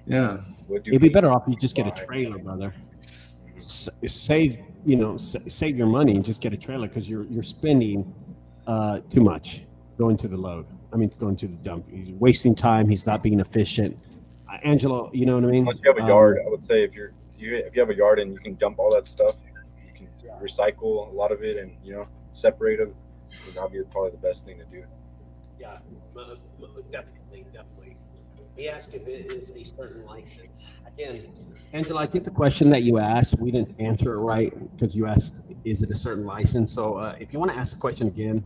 Yeah. It'd be better off you just get a trailer, brother. Save your money and just get a trailer because you're spending too much going to the dump. He's wasting time. He's not being efficient. Angelo, you know what I mean? Unless you have a yard, I would say if you have a yard and you can dump all that stuff, you can recycle a lot of it and separate them. That'll be probably the best thing to do. Yeah, definitely. He asked if it is a certain license. Again, Angelo, I think the question that you asked, we didn't answer it right because you asked, is it a certain license? So if you want to ask the question again,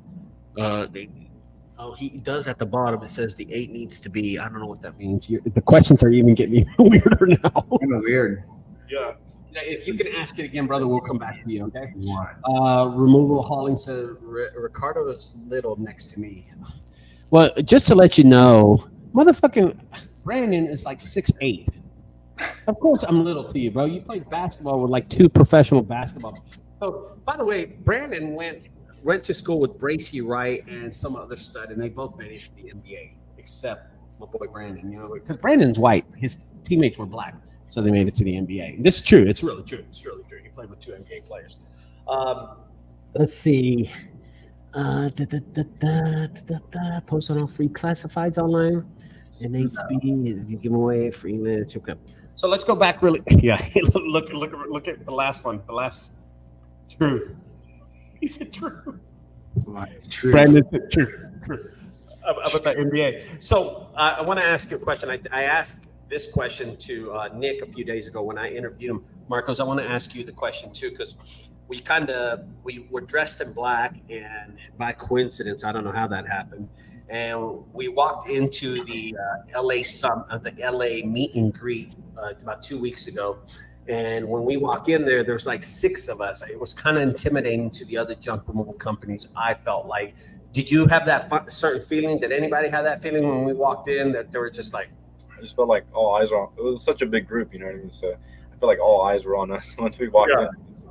he does at the bottom. It says the 8 needs to be. I don't know what that means. The questions are even getting even weirder now. Kind of weird. Yeah. If you can ask it again, brother, we'll come back to you. Okay. Removal hauling says Ricardo is little next to me. Well, just to let you know, motherfucking Brandon is like 6'8". Of course, I'm little to you, bro. You played basketball with like 2 professional basketball. So, by the way, Brandon went went to school with Bracy Wright and some other stud, and they both made it to the NBA, except my boy Brandon. You know, because Brandon's white, his teammates were black, so they made it to the NBA. This is true. It's really true. It's really true. He played with 2 NBA players. Let's see. Post on all free classifieds online. And HB is giving away free minutes. Okay. So let's go back really. Yeah, look at the last one. The last true. He said true. True. Brandon said true. About the NBA. So I want to ask you a question. I asked this question to Nick a few days ago when I interviewed him. Marcos, I want to ask you the question too, because we were dressed in black, and by coincidence, I don't know how that happened, and we walked into the LA meet and greet about 2 weeks ago. And when we walk in there, there's like 6 of us. It was kind of intimidating to the other junk removal companies. I felt like, did you have that certain feeling? Did anybody have that feeling when we walked in that they were just like? I just felt like all eyes were on. It was such a big group, you know what I mean? So I feel like all eyes were on us once we walked in.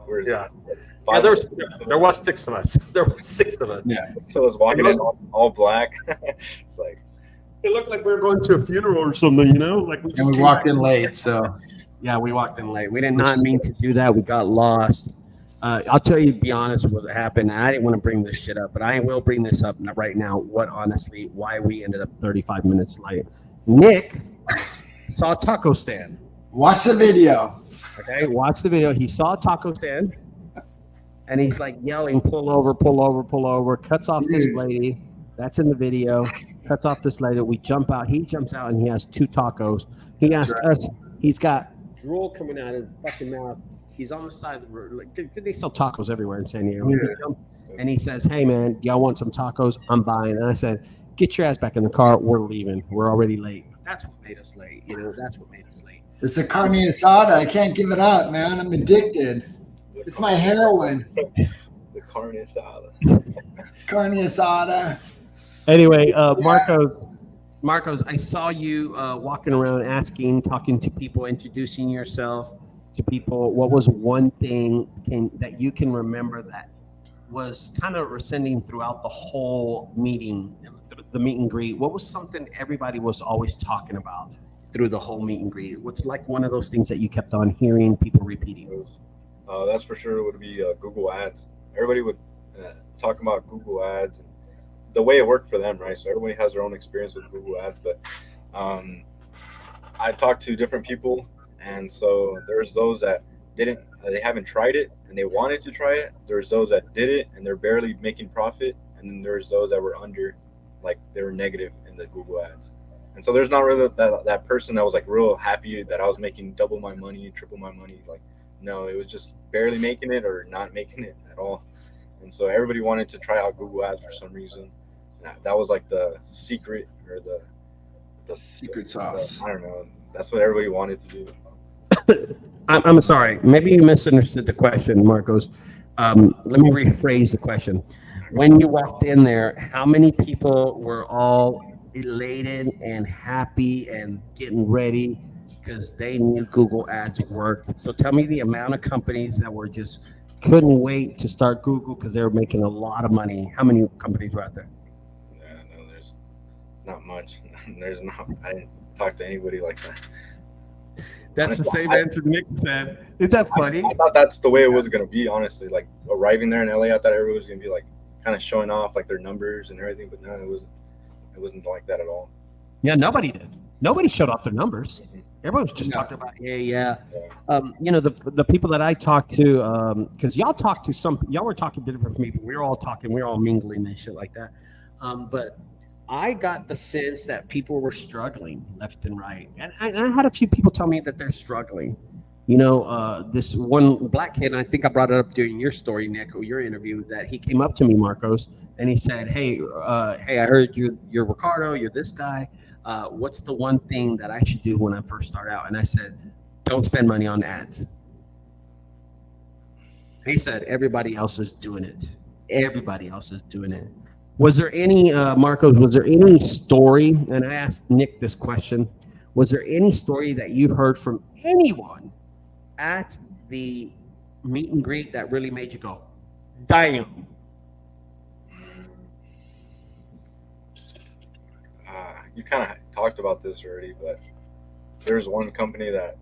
There was 6 of us. There were 6 of us. Yeah. So I was walking in all black. It's like it looked like we were going to a funeral or something, you know? Like we walked in late, so. Yeah, we walked in late. We did not mean to do that. We got lost. I'll tell you, be honest, what happened. I didn't want to bring this shit up, but I will bring this up right now. Why we ended up 35 minutes late. Nick saw a taco stand. Watch the video. Okay, watch the video. He saw a taco stand, and he's like yelling, pull over, pull over, pull over. Cuts off this lady. That's in the video. Cuts off this lady. We jump out. He jumps out, and he has 2 tacos. He asked us. He's got drool coming out of his fucking mouth. He's on the side of the road. Like, they sell tacos everywhere in San Diego. Yeah. And he says, hey, man, y'all want some tacos? I'm buying. And I said, get your ass back in the car. We're leaving. We're already late. That's what made us late. You know, that's what made us late. It's a carne asada. I can't give it up, man. I'm addicted. It's my heroin. The carne asada. Carne asada. Anyway, Marcos, I saw you walking around talking to people, introducing yourself to people. What was one thing that you can remember that was kind of rescinding throughout the whole meeting, the meet and greet? What was something everybody was always talking about through the whole meet and greet? What's like one of those things that you kept on hearing people repeating? That's for sure would be Google Ads. Everybody would talk about Google Ads and the way it worked for them, right? So everybody has their own experience with Google Ads, but I talked to different people, and so there's those that they haven't tried it and they wanted to try it. There's those that did it and they're barely making profit, and then there's those that were under, like they were negative in the Google Ads. And so there's not really that person that was like real happy that I was making double my money, triple my money. Like, no, it was just barely making it or not making it at all. And so everybody wanted to try out Google Ads for some reason. That was like the secret or the secret sauce. I don't know. That's what everybody wanted to do. I'm sorry. Maybe you misunderstood the question, Marcos. Let me rephrase the question. When you walked in there, how many people were all elated and happy and getting ready because they knew Google Ads worked? So tell me the amount of companies that were just couldn't wait to start Google because they were making a lot of money. How many companies were out there? No, there's not much. I didn't talk to anybody like that. That's honestly, the same answer Nick said. Isn't that funny? I thought that's the way it was going to be, honestly. Like arriving there in LA, I thought everybody was going to be like kind of showing off like their numbers and everything, but no, it wasn't like that at all. Yeah, nobody did. Nobody showed off their numbers. Everyone was just talking about, yeah. You know, the people that I talked to, because y'all were talking to different people. We were all mingling and shit like that. But I got the sense that people were struggling left and right. And I had a few people tell me that they're struggling. You know, this one black kid, and I think I brought it up during your story, Nick, or your interview, that he came up to me, Marcos, and he said, hey, I heard you're Ricardo, you're this guy. What's the one thing that I should do when I first start out? And I said, don't spend money on ads. He said, everybody else is doing it. Everybody else is doing it. Was there any, Marcos, was there any story, and I asked Nick this question, was there any story that you heard from anyone at the meet and greet that really made you go, damn? you kind of talked about this already, but there's one company that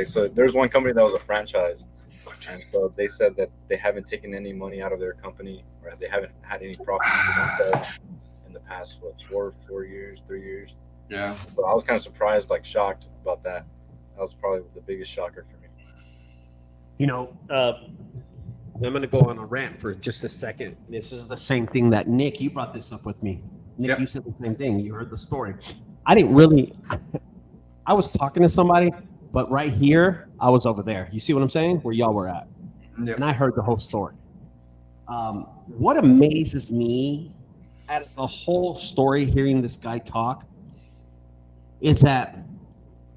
so there's one company that was a franchise, and so they said that they haven't taken any money out of their company, or they haven't had any profit in the past 4 years, 3 years. Yeah. So I was kind of surprised, like shocked about that. That was probably the biggest shocker for me. You know, I'm going to go on a rant for just a second. This is the same thing that Nick, you brought this up with me. Nick, Yep. You said the same thing. You heard the story. I didn't really, I was talking to somebody, but right here, I was over there. You see what I'm saying? Where y'all were at. Yep. And I heard the whole story. What amazes me at the whole story, hearing this guy talk, is that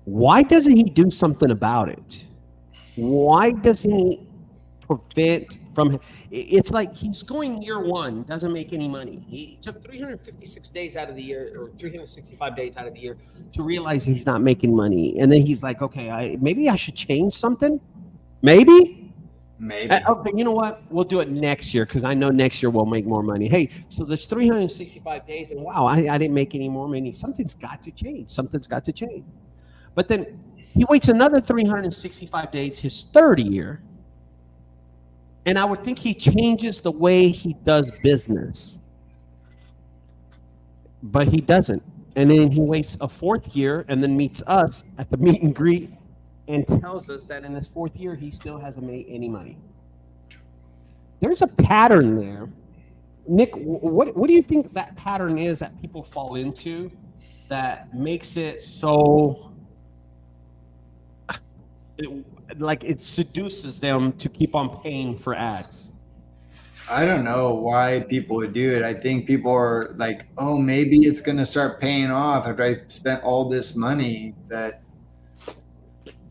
why doesn't he do something about it? Why doesn't he prevent from? It's like he's going year one, doesn't make any money. He took 356 days out of the year, or 365 days out of the year, to realize he's not making money. And then he's like, okay, maybe I should change something. Maybe. Okay, you know what? We'll do it next year because I know next year we'll make more money. Hey, so there's 365 days, and wow, I didn't make any more money. Something's got to change. Something's got to change. But then he waits another 365 days, his third year, and I would think he changes the way he does business. But he doesn't. And then he waits a fourth year and then meets us at the meet and greet and tells us that in his fourth year, he still hasn't made any money. There's a pattern there. Nick, what do you think that pattern is that people fall into that makes it so, it seduces them to keep on paying for ads? I don't know why people would do it. I think people are like, oh, maybe it's going to start paying off after I spent all this money. But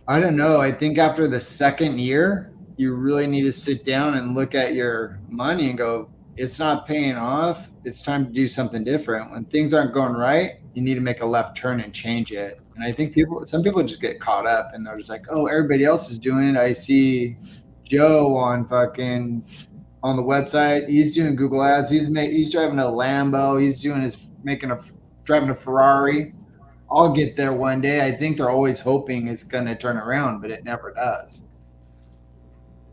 I don't know. I think after the second year, you really need to sit down and look at your money and go, it's not paying off. It's time to do something different. When things aren't going right, you need to make a left turn and change it. And I think some people just get caught up and they're just like, oh, everybody else is doing it. I see Joe on the website. He's doing Google ads. He's driving a Lambo. Driving a Ferrari. I'll get there one day. I think they're always hoping it's going to turn around, but it never does.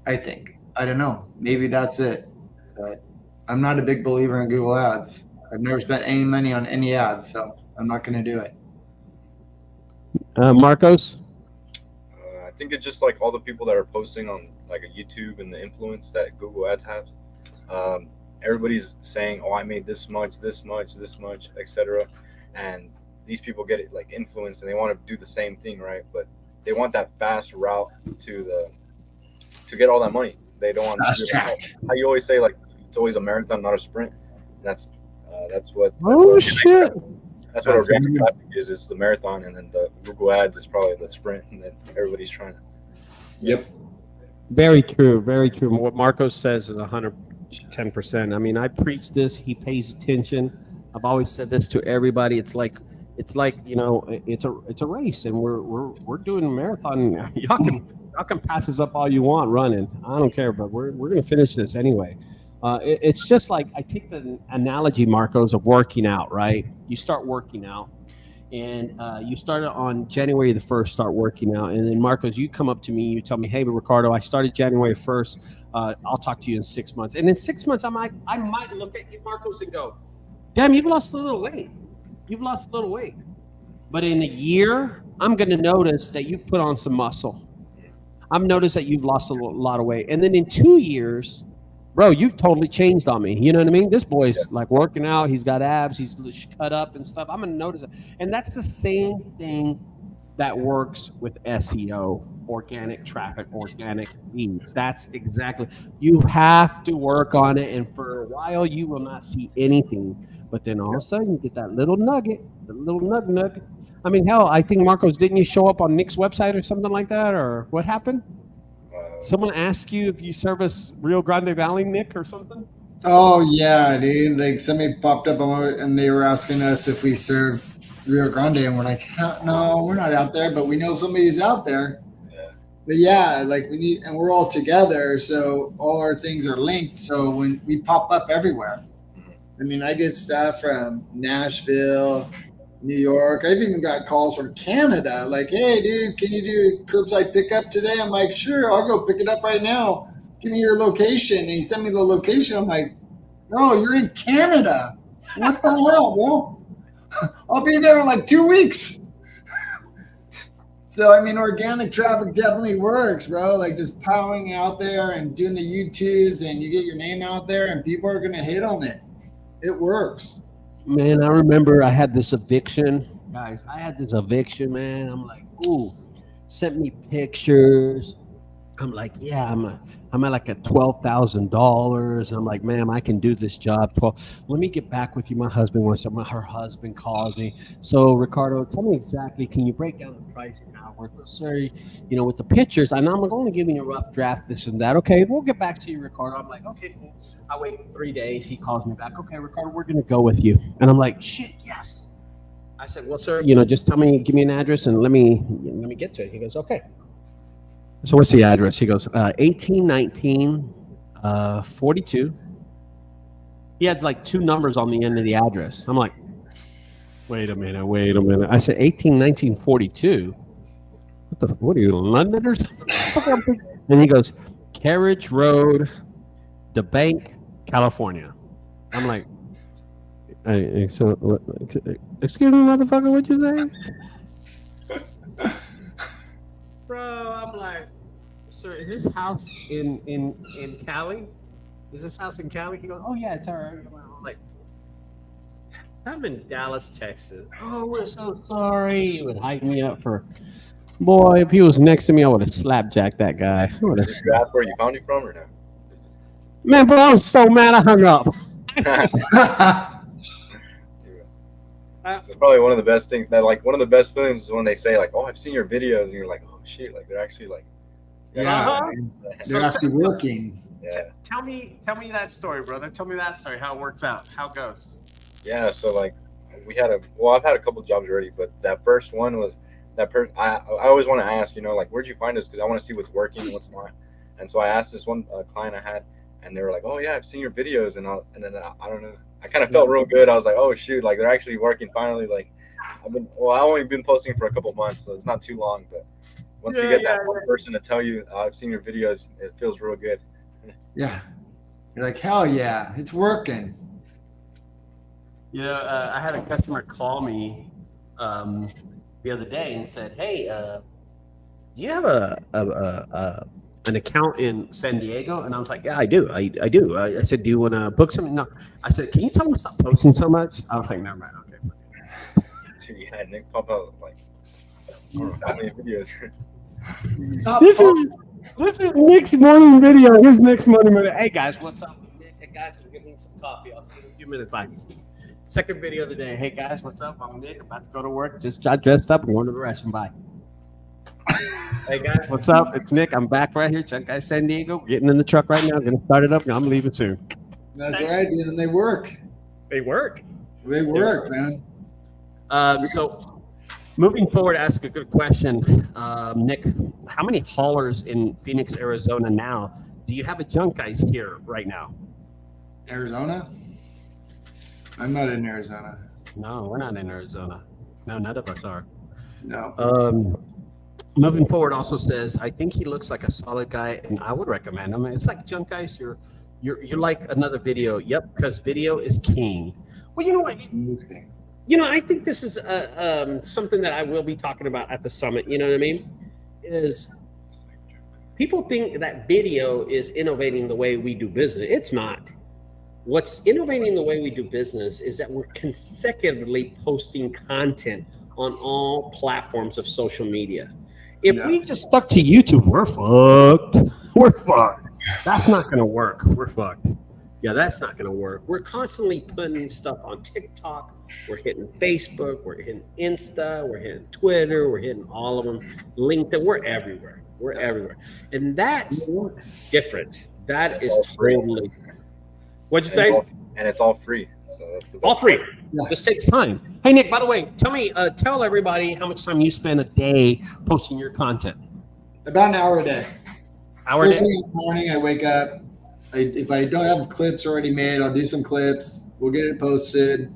I think. I don't know. Maybe that's it. But I'm not a big believer in Google ads. I've never spent any money on any ads, so I'm not going to do it. Marcos? I think it's just like all the people that are posting on like a YouTube and the influence that Google ads have. Everybody's saying, oh, I made this much, etc. And these people get it like influenced and they want to do the same thing, right? But they want that fast route to get all that money. They don't want fast track. How you always say, like, it's always a marathon, not a sprint. That's what. Oh shit! That's what organic traffic is. It's the marathon, and then the Google ads is probably the sprint, and then everybody's trying to. Yep. Very true. Very true. What Marcos says is 110%. I mean, I preach this. He pays attention. I've always said this to everybody. It's like it's a race, and we're doing a marathon. Y'all can pass us up all you want running. I don't care, but we're gonna finish this anyway. It's just like, I take the analogy, Marcos, of working out, right? You start working out, and you started on January the 1st, start working out. And then, Marcos, you come up to me, you tell me, hey, Ricardo, I started January 1st. I'll talk to you in 6 months. And in 6 months, I might look at you, Marcos, and go, damn, you've lost a little weight. But in a year, I'm going to notice that you've put on some muscle. I've noticed that you've lost a lot of weight. And then in 2 years, bro, you've totally changed on me. You know what I mean? This boy's like working out. He's got abs. He's cut up and stuff. I'm going to notice it. And that's the same thing that works with SEO, organic traffic, organic leads. That's exactly. You have to work on it. And for a while, you will not see anything. But then all of a sudden, you get that little nugget, the little nugget. I mean, hell, I think, Marcos, didn't you show up on Nick's website or something like that? Or what happened? Someone asked you if you service Rio Grande Valley, Nick, or something? Oh, yeah, dude. Like, somebody popped up and they were asking us if we serve Rio Grande, and we're like, no, we're not out there, but we know somebody who's out there. Yeah. But yeah, like and we're all together, so all our things are linked. So when we pop up everywhere, I mean, I get stuff from Nashville, New York. I've even got calls from Canada. Like, hey, dude, can you do curbside pickup today? I'm like, sure, I'll go pick it up right now. Give me your location. And he sent me the location. I'm like, bro, you're in Canada. What the hell, bro? I'll be there in like 2 weeks. So, I mean, organic traffic definitely works, bro. Like just powering out there and doing the YouTubes and you get your name out there and people are going to hit on it. It works. Man, I remember I had this eviction. Guys, I had this eviction, man. I'm like, ooh, sent me pictures. I'm like, yeah, I'm at like at $12,000. I'm like, ma'am, I can do this job. Let me get back with you. My husband wants something. Her husband called me. So, Ricardo, tell me exactly, can you break down the pricing how it works? Well, sir, you know, with the pictures, I know I'm only giving you a rough draft, this and that. Okay, we'll get back to you, Ricardo. I'm like, okay, cool. I wait 3 days. He calls me back. Okay, Ricardo, we're going to go with you. And I'm like, shit, yes. I said, well, sir, you know, just tell me, give me an address and let me get to it. He goes, okay. So what's the address? He goes, 1819 42. He had like 2 numbers on the end of the address. I'm like, wait a minute. I said 1819 42. What are you, London or something? And he goes, Carriage Road, the Bank, California. I'm like, hey, so excuse me, motherfucker, what'd you say? Bro, I'm like, sir, is this house in Cali? Is this house in Cali? He goes, oh yeah, it's all right. I'm like, I'm in Dallas, Texas. Oh, we're so sorry. He would hype me up for, boy, if he was next to me, I would have slapjacked that guy. Did you ask where you found it from or no? Man, bro, I was so mad I hung up. It's probably one of the best things that, like, one of the best feelings is when they say, like, oh, I've seen your videos, and you're like, oh shit, like they're actually like, yeah, they're actually working. Yeah. Tell me that story, brother. Tell me that story. How it works out. How it goes. Yeah. So like, I've had a couple jobs already, but that first one was that person. I always want to ask, you know, like, where'd you find us? Because I want to see what's working, what's not. And so I asked this one client I had, and they were like, oh yeah, I've seen your videos, and then I don't know. I kind of felt real good. I was like, oh shoot, like they're actually working finally. Like I've only been posting for a couple months, so it's not too long. But once you get that one person to tell you, I've seen your videos, it feels real good. Yeah, you're like, hell yeah, it's working. You know, I had a customer call me the other day and said, hey, do you have an account in San Diego? And I was like, yeah, I do. I do. I said, do you want to book something? No. I said, can you tell me to stop posting so much? I was like, never mind. Okay. Dude, you had Nick pop out like, I don't know how many videos. This is Nick's morning video. Here's Nick's morning video. Hey guys, what's up? Nick, hey guys, I'm getting some coffee. I'll see you in a few minutes. Bye. Second video of the day. Hey guys, what's up? I'm Nick. About to go to work. Just got dressed up. I'm going to the restroom. Bye. Hey guys, what's up? It's Nick. I'm back right here. JunkGuys San Diego. Getting in the truck right now. Gonna start it up. I'm leaving soon. That's right, dude. And they work. They work. They work, man. So moving forward, ask a good question. Nick, how many haulers in Phoenix, Arizona now? Do you have a JunkGuys here right now? Arizona? I'm not in Arizona. No, we're not in Arizona. No, none of us are. No. Moving forward also says, I think he looks like a solid guy, and I would recommend him. It's like JunkGuys, you're like another video. Yep, because video is king. Well, you know what? You know, I think this is something that I will be talking about at the summit. You know what I mean? Is people think that video is innovating the way we do business. It's not. What's innovating the way we do business is that we're consecutively posting content on all platforms of social media. If we just stuck to YouTube, we're fucked. We're fucked. That's not going to work. We're fucked. Yeah, that's not going to work. We're constantly putting stuff on TikTok. We're hitting Facebook. We're hitting Insta. We're hitting Twitter. We're hitting all of them. LinkedIn. We're everywhere. We're everywhere. And that's different. That is totally. What'd you say? And it's all free. So that's the best. All free. Yeah. Just takes time. Hey, Nick, by the way, tell everybody how much time you spend a day posting your content. About an hour a day. First Day? thing in the morning, I wake up. If I don't have clips already made, I'll do some clips. We'll get it posted,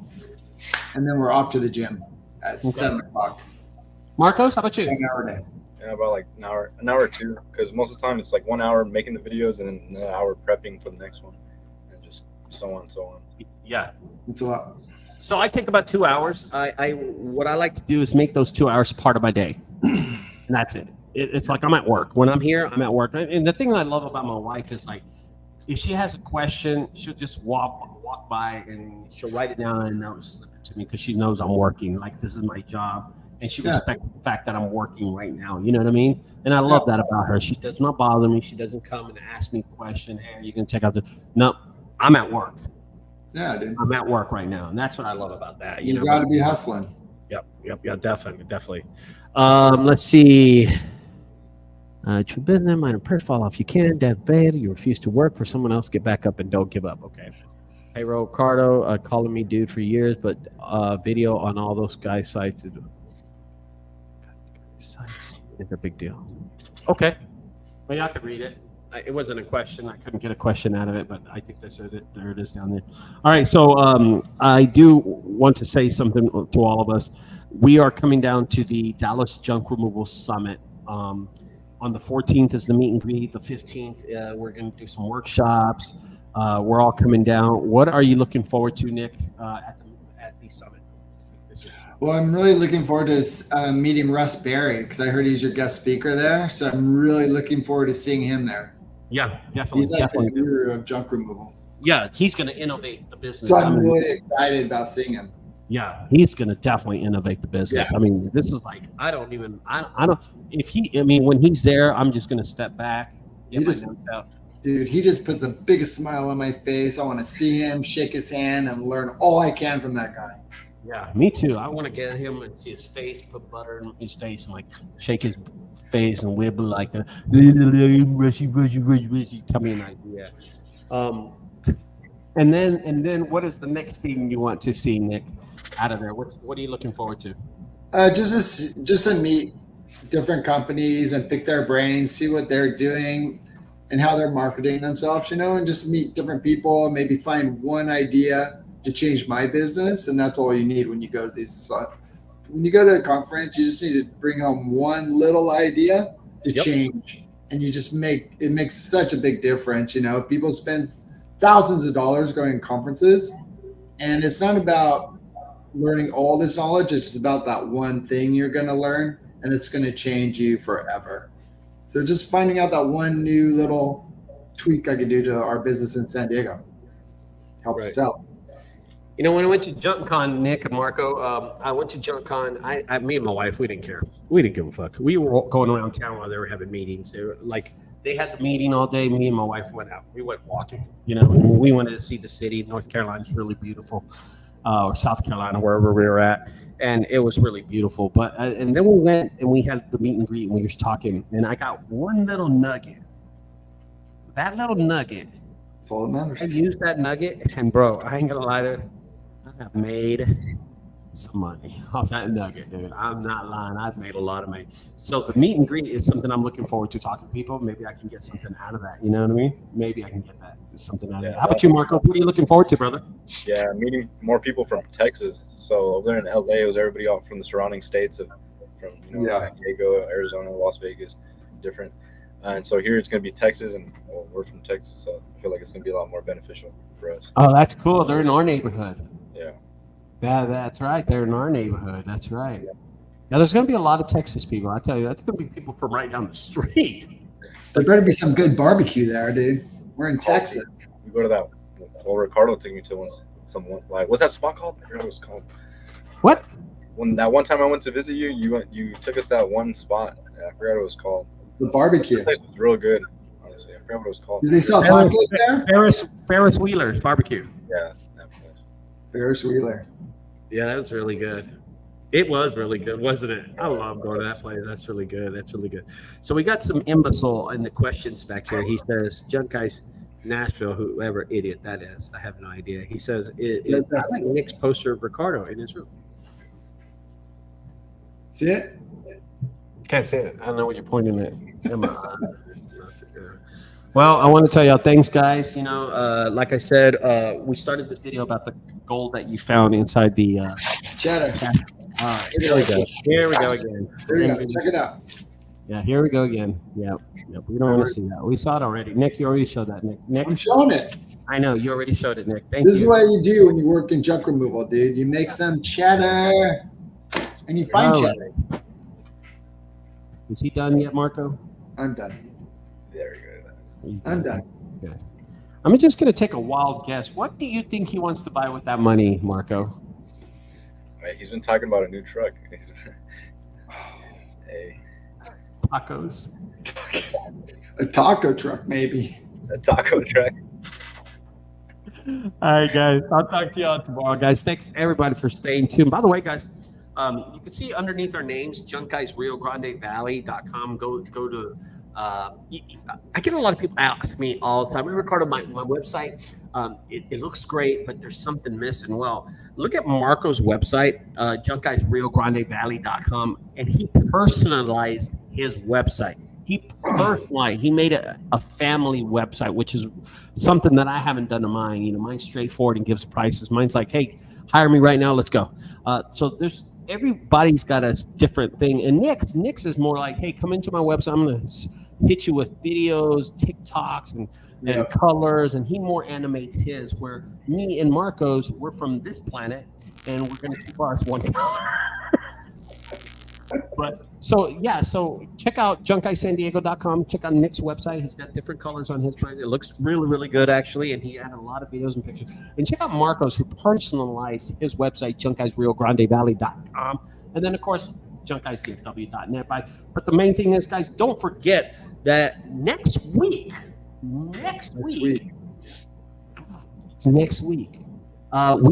and then we're off to the gym at 7 o'clock. Marcos, how about you? 1 hour a day. Yeah, about like an hour or two, because most of the time it's like 1 hour making the videos and then an hour prepping for the next one, and just so on and so on. Yeah. It's a lot. So I take about 2 hours. What I like to do is make those 2 hours part of my day, and that's it. It's like I'm at work. When I'm here, I'm at work. And the thing I love about my wife is like, if she has a question, she'll just walk by and she'll write it down and note, slip it to me because she knows I'm working. Like this is my job, and she respects the fact that I'm working right now. You know what I mean? And I love that about her. She does not bother me. She doesn't come and ask me a question. Hey, you can check out the. No, I'm at work. Yeah, dude. I'm at work right now, and that's what I love about that. You got to be hustling. Yep, definitely. Let's see. True business, minor press, fall off. You can, death bad. You refuse to work for someone else. Get back up and don't give up. Okay. Hey, Ricardo, calling me dude for years, but video on all those guys' sites is a big deal. Okay. Well, y'all could read it. It wasn't a question. I couldn't get a question out of it, but I think that's it. There it is down there. All right. So I do want to say something to all of us. We are coming down to the Dallas Junk Removal Summit. On the 14th is the meet and greet. The 15th, we're going to do some workshops. We're all coming down. What are you looking forward to, Nick, at the summit? Well, I'm really looking forward to meeting Russ Berry because I heard he's your guest speaker there. So I'm really looking forward to seeing him there. Yeah, definitely. He's like the guru of junk removal. Yeah, he's going to innovate the business. So I'm really excited about seeing him. Yeah, he's going to definitely innovate the business. Yeah. I mean, this is like, I don't, when he's there, I'm just going to step back. He just puts the biggest smile on my face. I want to see him, shake his hand, and learn all I can from that guy. Yeah, me too. I want to get him and see his face, put butter in his face, and like shake his face and wibble like a tell me an idea. And then what is the next thing you want to see, Nick, out of there? What are you looking forward to? Just to meet different companies and pick their brains, see what they're doing and how they're marketing themselves, and just meet different people, maybe find one idea to change my business. And that's all you need when you go to these. When you go to a conference, you just need to bring home one little idea to change. And you just makes such a big difference. People spend thousands of dollars going to conferences, and it's not about learning all this knowledge. It's just about that one thing you're going to learn, and it's going to change you forever. So just finding out that one new little tweak I could do to our business in San Diego help us out. When I went to JunkCon, Nick and Marco, I went to JunkCon. I me and my wife, we didn't care. We didn't give a fuck. We were going around town while they were having meetings. They had the meeting all day. Me and my wife went out. We went walking. We wanted to see the city. North Carolina's really beautiful, or South Carolina, wherever we were at, and it was really beautiful. But and then we went and we had the meet and greet, and we were talking. And I got one little nugget. That little nugget. That's all that matters. I used that nugget, and bro, I ain't gonna lie to you. I've made some money off that nugget, dude. I'm not lying. I've made a lot of money. So the meet and greet is something I'm looking forward to talking to people. Maybe I can get something out of that. You know what I mean? Maybe I can get something out of it. How about you, Marco? What are you looking forward to, brother? Yeah, meeting more people from Texas. So over there in LA, it was everybody all from the surrounding states from San Diego, Arizona, Las Vegas, different. And so here it's going to be Texas, and we're from Texas, so I feel like it's going to be a lot more beneficial for us. Oh, that's cool. They're in our neighborhood. Yeah. Yeah, that's right. They're in our neighborhood. That's right. Yeah, there's going to be a lot of Texas people. I tell you, that's going to be people from right down the street. There better be some good barbecue there, dude. We're in Texas. We go to that. Well, Ricardo took me to once. What's that spot called? I forgot what it was called. What? That one time I went to visit you, you took us to that one spot. I forgot what it was called. The barbecue. That place was real good. Honestly, I forgot what it was called. Did they sell tacos there? Ferris Wheeler's barbecue. Yeah, that place. Ferris Wheeler. Yeah, that was really good. It was really good, wasn't it? I love going to that place. That's really good. That's really good. So we got some imbecile in the questions back here. He says, JunkGuys, Nashville, whoever idiot that is. I have no idea. He says, I like Nick's poster of Ricardo in his room. See it? Can't see it. I don't know what you're pointing at. Well, I want to tell y'all, thanks, guys. You know, like I said, we started this video about the gold that you found inside the. Cheddar. Here we go. Here we go again. Here we go. Check it out. Yeah, here we go again. Yep. We don't want to see that. We saw it already. Nick, you already showed that. Nick. I'm showing it. I know you already showed it, Nick. Thank you. This is what you do when you work in junk removal, dude. You make some cheddar, and you find cheddar. Is he done yet, Marco? I'm done. There we go. I'm done. Good. I'm just going to take a wild guess. What do you think he wants to buy with that money, Marco? He's been talking about a new truck. Hey. Tacos. A taco truck, maybe. A taco truck. All right, guys. I'll talk to y'all tomorrow, guys. Thanks, everybody, for staying tuned. By the way, guys, you can see underneath our names, JunkGuys, RioGrandeValley.com. Go to. I get a lot of people ask me all the time. Ricardo, my website, it looks great, but there's something missing. Well, look at Marco's website, JunkGuys, RioGrandeValley.com, and he personalized his website. He made a family website, which is something that I haven't done to mine. You know, mine's straightforward and gives prices. Mine's like, hey, hire me right now. Let's go. So everybody's got a different thing. And Nick's is more like, hey, come into my website. I'm going to hit you with videos, TikToks, and colors. And he more animates his, where me and Marco's, we're from this planet, and we're going to keep ours one color. But so check out JunkGuysSanDiego.com. Check out Nick's website. He's got different colors on his project. It looks really, really good, actually, and he had a lot of videos and pictures. And check out Marco's, who personalized his website, JunkGuysRioGrandeValley.com. And then, of course, JunkGuysDFW.net. But the main thing is, guys, don't forget that next week, we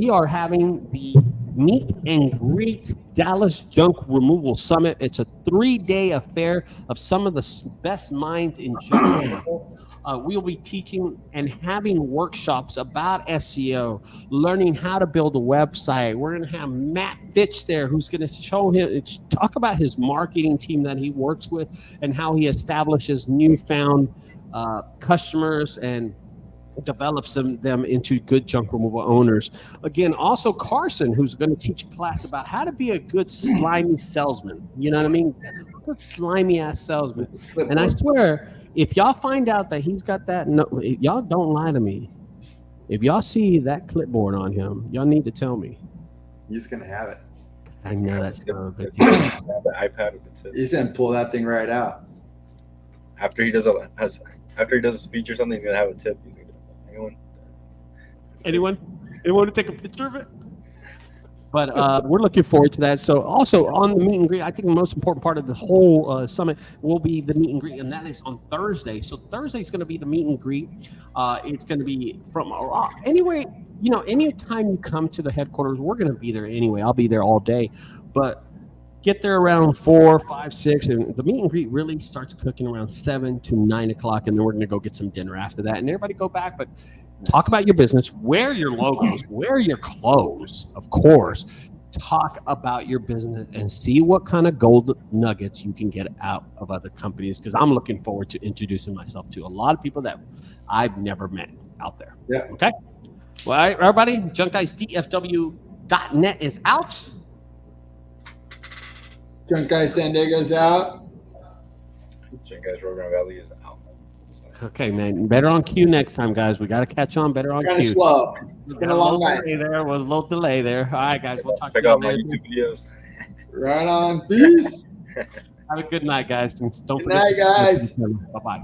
are having the Meet and Greet Dallas Junk Removal Summit. It's a 3-day affair of some of the best minds in junk removal. We'll be teaching and having workshops about SEO, learning how to build a website. We're going to have Matt Fitch there, who's going to talk about his marketing team that he works with and how he establishes newfound customers and develops them into good junk removal owners. Again, also Carson, who's going to teach a class about how to be a good slimy salesman. You know what I mean? Good slimy ass salesman. And I swear, if y'all find out that he's got that, y'all don't lie to me. If y'all see that clipboard on him, y'all need to tell me. He's gonna have it. I know that's so good. The iPad with the tip. He's gonna pull that thing right out. After he does a speech or something, he's gonna have a tip. He's gonna, Anyone want to take a picture of it? But we're looking forward to that. So also on the meet and greet, I think the most important part of the whole summit will be the meet and greet, and that is on Thursday. So Thursday is going to be the meet and greet. It's going to be from anyway. You know, anytime you come to the headquarters, we're going to be there anyway. I'll be there all day, but get there around 4, 5, 6, and the meet and greet really starts cooking around 7 to 9 o'clock, and then we're going to go get some dinner after that, and everybody go back. But talk about your business, wear your logos, wear your clothes, of course. Talk about your business and see what kind of gold nuggets you can get out of other companies, because I'm looking forward to introducing myself to a lot of people that I've never met out there. Yeah. Okay. Well, all right, everybody, JunkGuysDFW.net is out. JunkGuys San Diego's out. JunkGuys Rio Grande Valley is out. Okay, man. Better on cue next time, guys. We got to catch on better on cue. Kind of slow. It's been a long night. There was a little delay there. All right, guys. We'll talk to Check you out my later. YouTube videos. Right on. Peace. Have a good night, guys. And don't Good night, guys. Bye-bye.